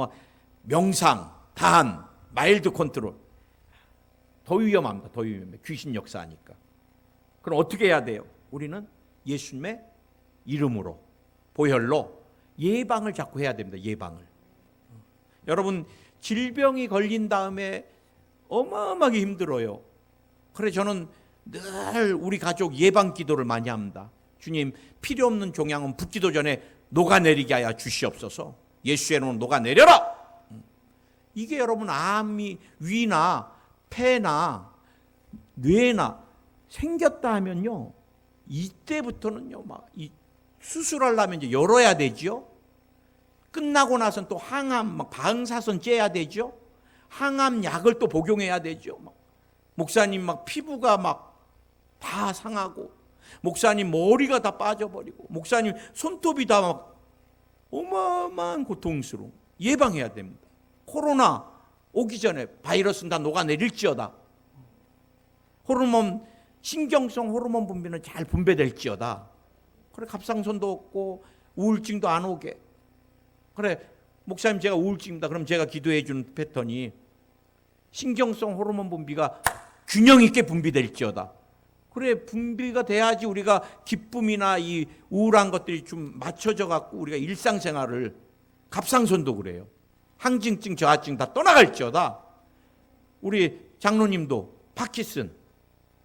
명상, 단, 마일드 컨트롤. 더 위험합니다. 더 위험해. 귀신 역사하니까. 그럼 어떻게 해야 돼요? 우리는 예수님의 이름으로, 보혈로 예방을 자꾸 해야 됩니다. 예방을. 여러분 질병이 걸린 다음에 어마어마하게 힘들어요. 그래 저는 늘 우리 가족 예방 기도를 많이 합니다. 주님 필요 없는 종양은 붓기도 전에 녹아내리게 하여 주시옵소서. 예수의 이름으로 녹아내려라. 이게 여러분 암이 위나 폐나 뇌나 생겼다 하면요 이때부터는요 이 수술하려면 이제 열어야 되죠. 끝나고 나서는 또 항암 방사선 째야 되죠. 항암 약을 또 복용해야 되죠. 목사님 피부가 다 상하고 목사님 머리가 다 빠져버리고 목사님 손톱이 다 어마어마한 고통스러움. 예방해야 됩니다. 코로나 오기 전에 바이러스는 다 녹아내릴지어다. 신경성 호르몬 분비는 잘 분배될지어다. 그래, 갑상선도 없고 우울증도 안 오게. 그래, 목사님 제가 우울증입니다. 그럼 제가 기도해 주는 패턴이 신경성 호르몬 분비가 균형 있게 분비될지어다. 그래, 분비가 돼야지 우리가 기쁨이나 이 우울한 것들이 좀 맞춰져 갖고 우리가 일상생활을, 갑상선도 그래요. 항진증, 저하증 다 떠나갈지어다. 우리 장로님도 파킨슨,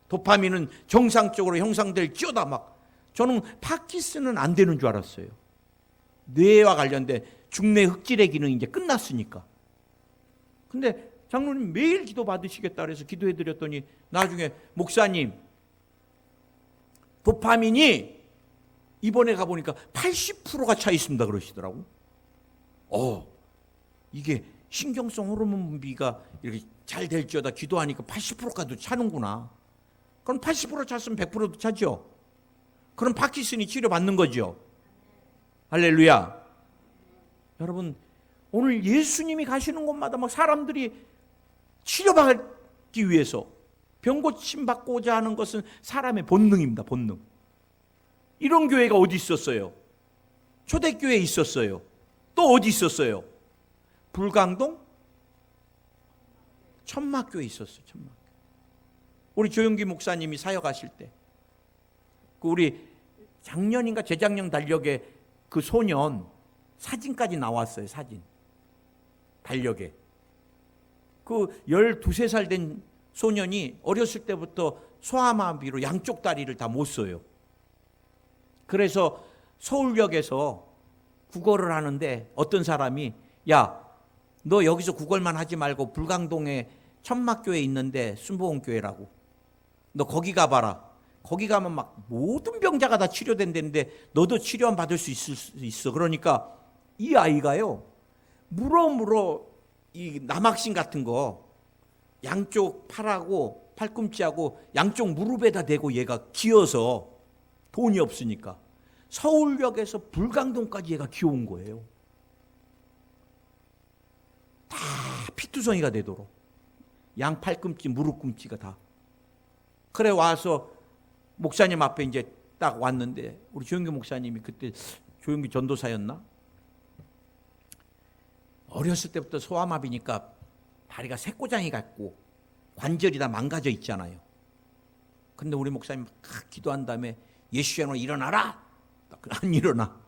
도파민은 정상적으로 형성될지어다. 막 저는 파킨슨은 안 되는 줄 알았어요. 뇌와 관련된 중뇌 흑질의 기능이 이제 끝났으니까. 근데 장로님 매일 기도 받으시겠다 그래서 기도해 드렸더니 나중에 목사님 도파민이 이번에 가보니까 80%가 차 있습니다 그러시더라고. 이게 신경성 호르몬 분비가 이렇게 잘 될지어다 기도하니까 80%까지도 차는구나. 그럼 80% 찼으면 100%도 차죠. 그럼 파킨슨이 치료받는 거죠. 할렐루야. 여러분, 오늘 예수님이 가시는 곳마다 막 사람들이 치료받기 위해서 병 고침 받고자 하는 것은 사람의 본능입니다. 본능. 이런 교회가 어디 있었어요? 초대교회에 있었어요. 또 어디 있었어요? 불광동 천막교회에 있었어요. 천막교회. 우리 조영기 목사님이 사역하실 때 그 우리 작년인가 재작년 달력에 그 소년 사진까지 나왔어요. 사진 달력에 그 12, 13살 된 소년이 어렸을 때부터 소아마비로 양쪽 다리를 다 못 써요. 그래서 서울역에서 구걸을 하는데 어떤 사람이 야, 너 여기서 구걸만 하지 말고 불광동에 천막교회 있는데 순복음교회라고 너 거기 가봐라. 거기 가면 막 모든 병자가 다 치료된다는데 너도 치료만 받을 수 있어. 그러니까 이 아이가요 물어 이 남학신 같은 거 양쪽 팔하고 팔꿈치하고 양쪽 무릎에다 대고 얘가 기어서 돈이 없으니까 서울역에서 불광동까지 얘가 기어온 거예요. 다 피투성이가 되도록 양 팔꿈치 무릎꿈치가 다. 그래 와서 목사님 앞에 이제 딱 왔는데 우리 조영기 목사님이 그때 조영기 전도사였나? 어렸을 때부터 소아마비니까 다리가 새꼬장이 같고 관절이 다 망가져 있잖아요. 근데 우리 목사님 막 기도한 다음에 예수의 이름으로 일어나라. 안 일어나.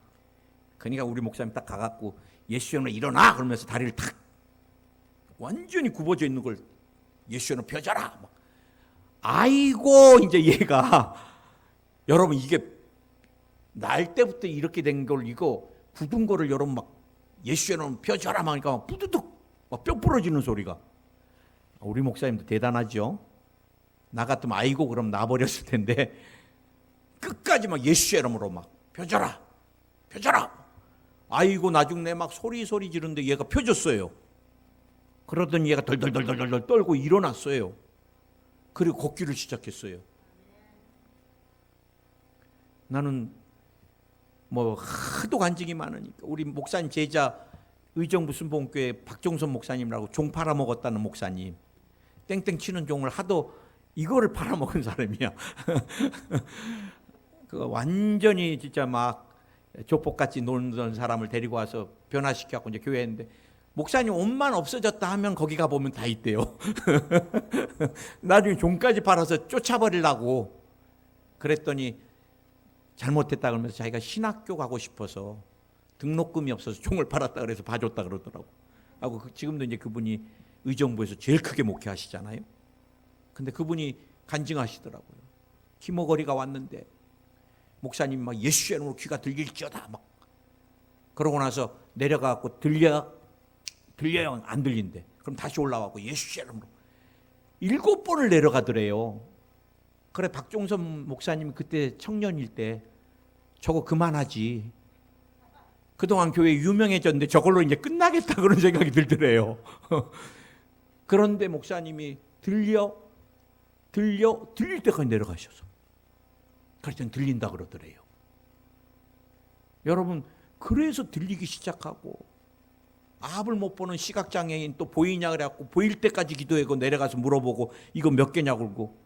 그러니까 우리 목사님 딱 가갖고 예수의 이름으로 일어나 그러면서 다리를 탁 완전히 굽어져 있는 걸 예수의 이름으로 펴져라. 아이고 이제 얘가 여러분 이게 날 때부터 이렇게 된 걸 이거 굳은 거를 여러분 막 예수의 이름으로 펴져라 하니까 막 뿌드득 막 뼈 부러지는 소리가. 우리 목사님도 대단하죠. 나 같으면 아이고 그럼 나버렸을 텐데 끝까지 막 예수의 이름으로 막 펴져라 펴져라. 아이고 나중에 막 소리 지르는데 얘가 펴졌어요. 그러더니 얘가 덜덜덜덜 떨고 일어났어요. 그리고 걷기를 시작했어요. 나는 뭐 하도 간증이 많으니까 우리 목사님 제자 의정부 순복음교회 박종선 목사님이라고 종 팔아먹었다는 목사님 땡땡 치는 종을 하도 이거를 팔아먹은 사람이야. 그 완전히 진짜 막 조폭같이 놀던 사람을 데리고 와서 변화시켜갖고 이제 교회에 했는데 목사님 옷만 없어졌다 하면 거기 가보면 다 있대요. 나중에 종까지 팔아서 쫓아버리려고 그랬더니 잘못했다 그러면서 자기가 신학교 가고 싶어서 등록금이 없어서 종을 팔았다 그래서 봐줬다 그러더라고. 하고 지금도 이제 그분이 의정부에서 제일 크게 목회하시잖아요. 근데 그분이 간증하시더라고요. 기모거리가 왔는데 목사님 막 예수의 이름으로 귀가 들릴지어다 막 그러고 나서 내려가고 들려요 안 들린대. 그럼 다시 올라와고 예수의 이름으로 7번을 내려가더래요. 그래 박종선 목사님 그때 청년일 때 저거 그만하지. 그동안 교회 유명해졌는데 저걸로 이제 끝나겠다 그런 생각이 들더래요. 그런데 목사님이 들릴 때까지 내려가셔서 그랬더니 들린다 그러더래요. 여러분 그래서 들리기 시작하고 앞을 못 보는 시각장애인 또 보이냐 그래갖고 보일 때까지 기도하고 내려가서 물어보고 이거 몇 개냐고 그러고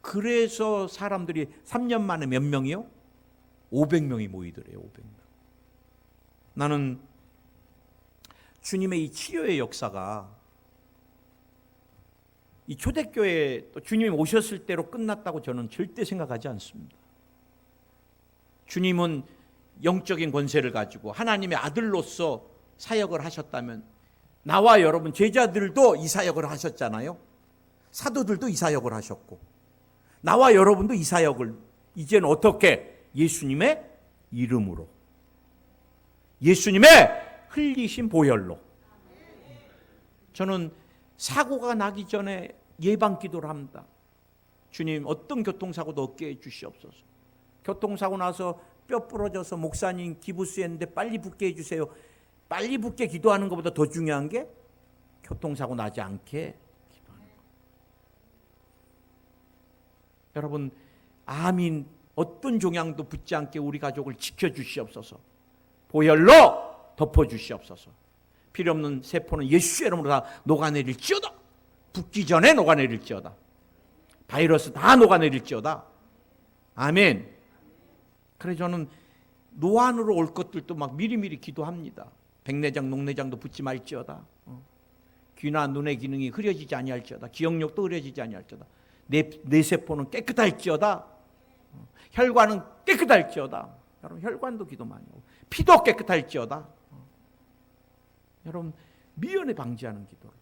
그래서 사람들이 3년 만에 몇 명이요? 500명이 모이더래요. 500명. 나는 주님의 이 치료의 역사가 이 초대교회 또 주님이 오셨을 때로 끝났다고 저는 절대 생각하지 않습니다. 주님은 영적인 권세를 가지고 하나님의 아들로서 사역을 하셨다면 나와 여러분 제자들도 이 사역을 하셨잖아요. 사도들도 이 사역을 하셨고 나와 여러분도 이 사역을 이제는 어떻게? 예수님의 이름으로, 예수님의 흘리신 보혈로. 저는 사고가 나기 전에 예방 기도를 합니다. 주님, 어떤 교통사고도 없게 해 주시옵소서. 교통사고 나서 뼈 부러져서 목사님 기부스했는데 빨리 붓게 해주세요. 빨리 붓게 기도하는 것보다 더 중요한 게 교통사고 나지 않게 기도하는 것. 여러분, 아민 어떤 종양도 붙지 않게 우리 가족을 지켜주시옵소서. 보혈로 덮어주시옵소서. 필요 없는 세포는 예수의 이름으로 다 녹아내릴지어다. 붓기 전에 녹아내릴지어다. 바이러스 다 녹아내릴지어다. 아멘. 그래서 저는 노안으로 올 것들도 막 미리미리 기도합니다. 백내장, 녹내장도 붙지 말지어다. 귀나 눈의 기능이 흐려지지 아니할지어다. 기억력도 흐려지지 아니할지어다. 내 세포는 깨끗할지어다. 혈관은 깨끗할지어다. 여러분, 혈관도 기도 많이 하고 피도 깨끗할지어다. 여러분, 미연에 방지하는 기도를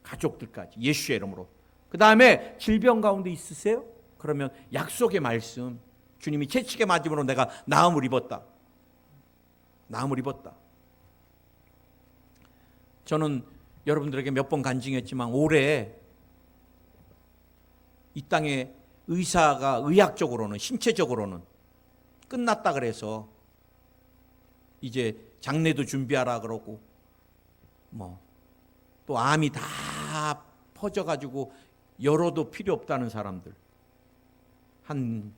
가족들까지 예수의 이름으로. 그 다음에 질병 가운데 있으세요? 그러면 약속의 말씀, 주님이 채찍에 맞음으로 내가 나음을 입었다. 나음을 입었다. 저는 여러분들에게 몇 번 간증했지만 올해 이 땅에 의사가 의학적으로는, 신체적으로는 끝났다 그래서 이제 장례도 준비하라 그러고 또 암이 다 퍼져가지고 열어도 필요 없다는 사람들 한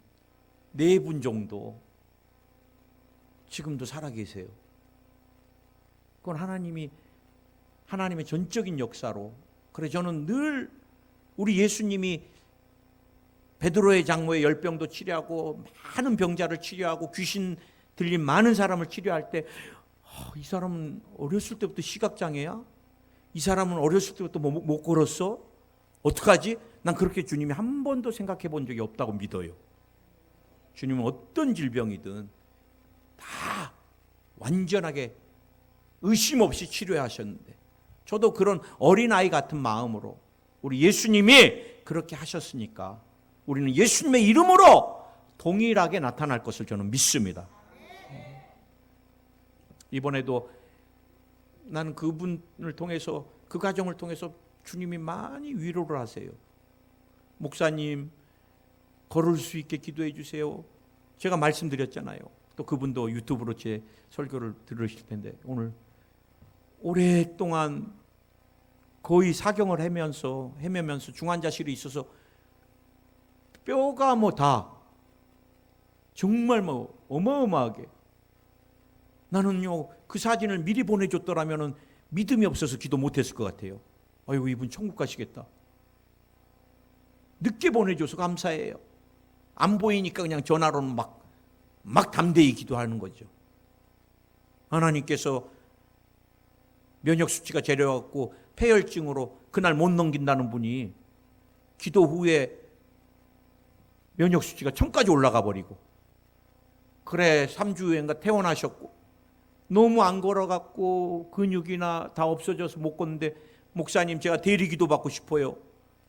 4분 정도 지금도 살아계세요. 그건 하나님의 전적인 역사로. 그래 저는 늘 우리 예수님이 베드로의 장모의 열병도 치료하고 많은 병자를 치료하고 귀신 들린 많은 사람을 치료할 때 이 사람은 어렸을 때부터 시각장애야? 이 사람은 어렸을 때부터 못 걸었어? 어떡하지? 난 그렇게 주님이 한 번도 생각해 본 적이 없다고 믿어요. 주님은 어떤 질병이든 다 완전하게 의심 없이 치료하셨는데 저도 그런 어린아이 같은 마음으로 우리 예수님이 그렇게 하셨으니까 우리는 예수님의 이름으로 동일하게 나타날 것을 저는 믿습니다. 이번에도 나는 그분을 통해서 그 가정을 통해서 주님이 많이 위로를 하세요. 목사님 걸을 수 있게 기도해 주세요. 제가 말씀드렸잖아요. 또 그분도 유튜브로 제 설교를 들으실 텐데 오늘 오랫동안 거의 사경을 헤매면서 중환자실에 있어서 뼈가 다 정말 어마어마하게 나는요 그 사진을 미리 보내줬더라면 믿음이 없어서 기도 못했을 것 같아요. 아이고 이분 천국 가시겠다. 늦게 보내줘서 감사해요. 안 보이니까 그냥 전화로는 막 담대히 기도하는 거죠. 하나님께서 면역 수치가 재려갖고 폐혈증으로 그날 못 넘긴다는 분이 기도 후에 면역 수치가 1000까지 올라가 버리고 그래 3주 후인가 퇴원하셨고 너무 안 걸어갖고 근육이나 다 없어져서 못 걷는데 목사님 제가 대리기도 받고 싶어요.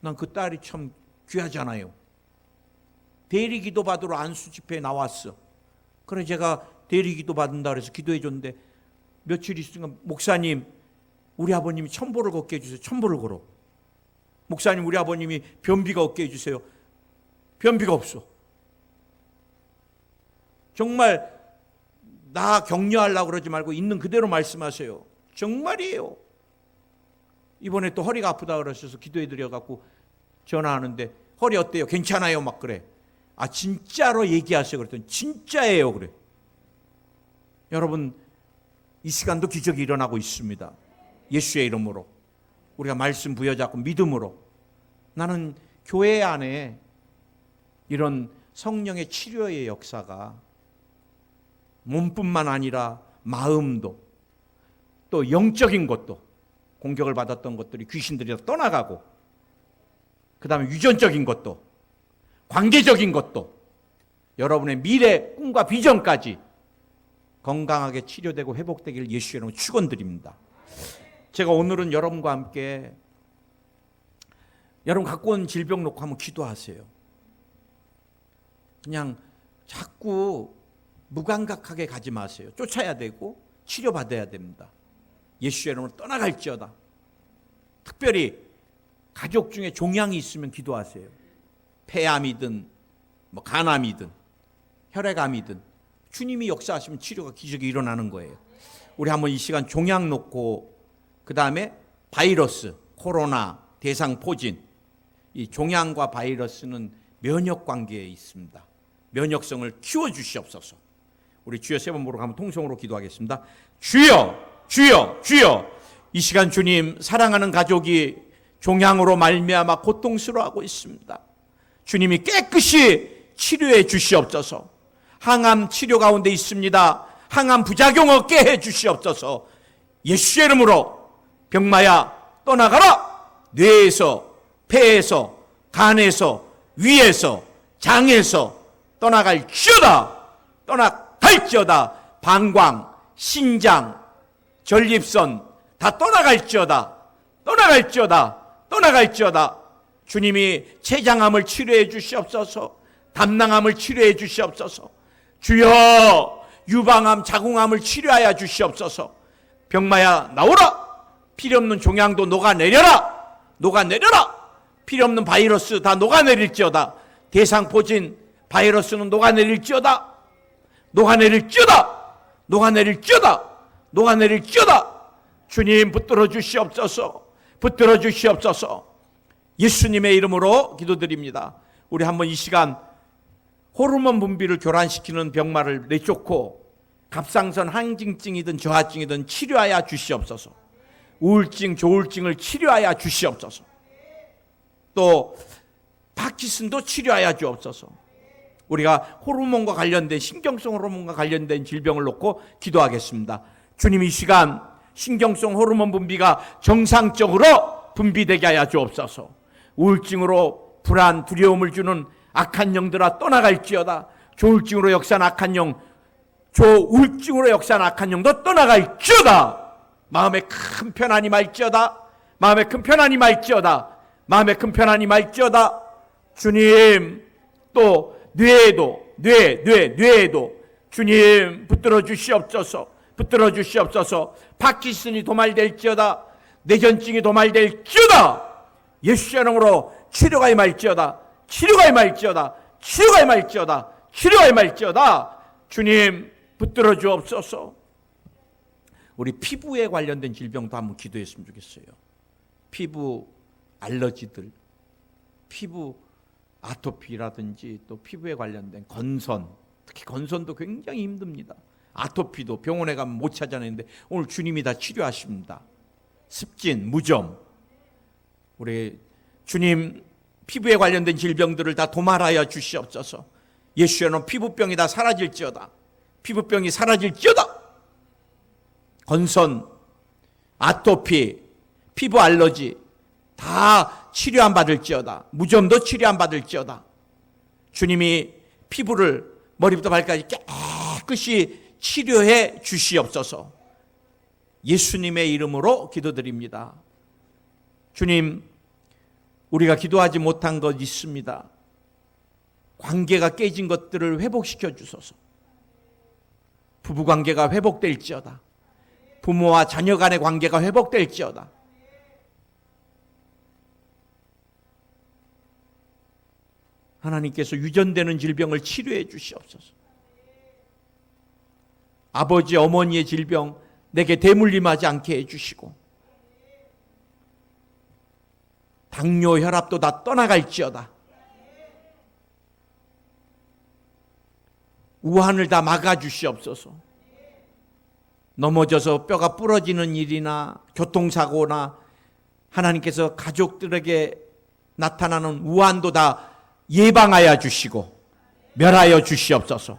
난 그 딸이 참 귀하잖아요. 대리기도 받으러 안수 집회에 나왔어. 그래 제가 대리기도 받는다 그래서 기도해 줬는데 며칠 있으니까 목사님 우리 아버님이 천보를 걷게 해주세요. 천보를 걸어. 목사님 우리 아버님이 변비가 없게 해주세요. 변비가 없어. 정말 나 격려하려고 그러지 말고 있는 그대로 말씀하세요. 정말이에요. 이번에 또 허리가 아프다 그러셔서 기도해 드려갖고 전화하는데 허리 어때요? 괜찮아요? 막 그래. 아 진짜로 얘기하세요. 그랬더니 진짜예요. 그래. 여러분 이 시간도 기적이 일어나고 있습니다. 예수의 이름으로 우리가 말씀 부여잡고 믿음으로 나는 교회 안에 이런 성령의 치료의 역사가 몸뿐만 아니라 마음도 또 영적인 것도 공격을 받았던 것들이 귀신들이 떠나가고 그 다음에 유전적인 것도 관계적인 것도 여러분의 미래 꿈과 비전까지 건강하게 치료되고 회복되기를 예수의 이름으로 축원드립니다. 제가 오늘은 여러분과 함께 여러분 갖고 온 질병 놓고 한번 기도하세요. 그냥 자꾸 무감각하게 가지 마세요. 쫓아야 되고 치료받아야 됩니다. 예수의 이름으로 떠나갈지어다. 특별히 가족 중에 종양이 있으면 기도하세요. 폐암이든 간암이든 혈액암이든 주님이 역사하시면 치료가 기적이 일어나는 거예요. 우리 한번 이 시간 종양 놓고 그 다음에 바이러스, 코로나, 대상포진, 이 종양과 바이러스는 면역 관계에 있습니다. 면역성을 키워주시옵소서. 우리 주여 세 번 부르고 한번 통성으로 기도하겠습니다. 주여, 주여, 주여. 이 시간 주님, 사랑하는 가족이 종양으로 말미암아 고통스러워하고 있습니다. 주님이 깨끗이 치료해 주시옵소서. 항암 치료 가운데 있습니다. 항암 부작용 없게 해 주시옵소서. 예수의 이름으로 병마야 떠나가라. 뇌에서, 폐에서, 간에서, 위에서, 장에서 떠나갈지어다. 떠나갈지어다. 방광, 신장, 전립선 다 떠나갈지어다. 떠나갈지어다. 떠나갈지어다. 주님이 췌장암을 치료해 주시옵소서. 담낭암을 치료해 주시옵소서. 주여, 유방암, 자궁암을 치료하여 주시옵소서. 병마야 나오라. 필요없는 종양도 녹아내려라. 녹아내려라. 필요없는 바이러스 다 녹아내릴지어다. 대상포진 바이러스는 녹아내릴지어다. 녹아내릴지어다. 녹아내릴지어다. 녹아내릴지어다. 주님 붙들어 주시옵소서. 붙들어 주시옵소서. 예수님의 이름으로 기도드립니다. 우리 한번 이 시간 호르몬 분비를 교란시키는 병마를 내쫓고 갑상선 항진증이든 저하증이든 치료하여 주시옵소서. 우울증, 조울증을 치료하여 주시옵소서. 또 파킨슨도 치료하여 주옵소서. 우리가 호르몬과 관련된 신경성 호르몬과 관련된 질병을 놓고 기도하겠습니다. 주님, 이 시간 신경성 호르몬 분비가 정상적으로 분비되게 하여 주옵소서. 우울증으로 불안, 두려움을 주는 악한 영들아 떠나갈지어다. 조울증으로 역사한 악한 영, 조울증으로 역사한 악한 영도 떠나갈지어다. 마음에 큰 편안이 말지어다. 마음에 큰 편안이 말지어다. 마음에 큰 편안이 말지어다. 주님, 또 뇌에도 주님 붙들어 주시옵소서. 붙들어 주시옵소서. 파킨슨이 도말될지어다. 뇌전증이 도말될지어다. 예수의 이름으로 치료가 임할지어다. 치료가 임할지어다. 치료가 임할지어다. 치료가 임할지어다. 주님 붙들어 주옵소서. 우리 피부에 관련된 질병도 한번 기도했으면 좋겠어요. 피부 알러지들, 피부 아토피라든지 또 피부에 관련된 건선, 특히 건선도 굉장히 힘듭니다. 아토피도 병원에 가면 못 찾아내는데 오늘 주님이 다 치료하십니다. 습진, 무좀, 우리 주님 피부에 관련된 질병들을 다 도말하여 주시옵소서. 예수의 이름으로 피부병이 다 사라질지어다. 피부병이 사라질지어다. 건선, 아토피, 피부 알러지 다 치료 안 받을지어다. 무좀도 치료 안 받을지어다. 주님이 피부를 머리부터 발까지 깨끗이 치료해 주시옵소서. 예수님의 이름으로 기도드립니다. 주님, 우리가 기도하지 못한 것 있습니다. 관계가 깨진 것들을 회복시켜 주소서. 부부관계가 회복될지어다. 부모와 자녀 간의 관계가 회복될지어다. 하나님께서 유전되는 질병을 치료해 주시옵소서. 아버지, 어머니의 질병 내게 대물림하지 않게 해주시고 당뇨, 혈압도 다 떠나갈지어다. 우환을 다 막아주시옵소서. 넘어져서 뼈가 부러지는 일이나 교통사고나 하나님께서 가족들에게 나타나는 우환도 다 예방하여 주시고 멸하여 주시옵소서.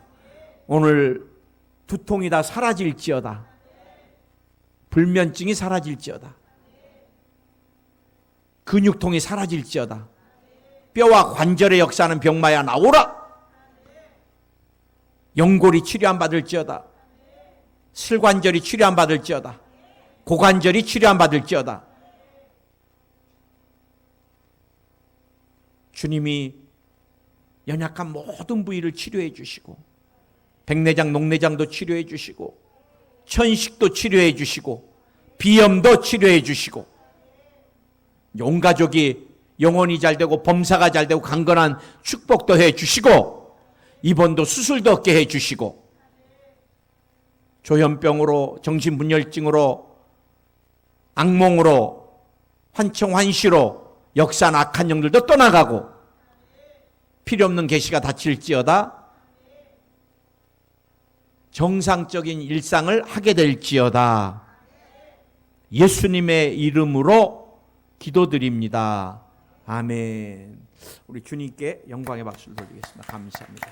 오늘 두통이 다 사라질지어다. 불면증이 사라질지어다. 근육통이 사라질지어다. 뼈와 관절에 역사하는 병마야 나오라. 연골이 치료 안 받을지어다. 슬관절이 치료 안 받을지어다. 고관절이 치료 안 받을지어다. 주님이 연약한 모든 부위를 치료해 주시고 백내장, 녹내장도 치료해 주시고 천식도 치료해 주시고 비염도 치료해 주시고 온 가족이 영혼이 잘 되고 범사가 잘 되고 강건한 축복도 해 주시고 입원도 수술도 없게 해 주시고 조현병으로 정신분열증으로 악몽으로 환청환시로 역사한 악한 영들도 떠나가고 필요없는 계시가 닫힐지어다. 정상적인 일상을 하게 될지어다. 예수님의 이름으로 기도드립니다. 아멘. 우리 주님께 영광의 박수를 돌리겠습니다. 감사합니다.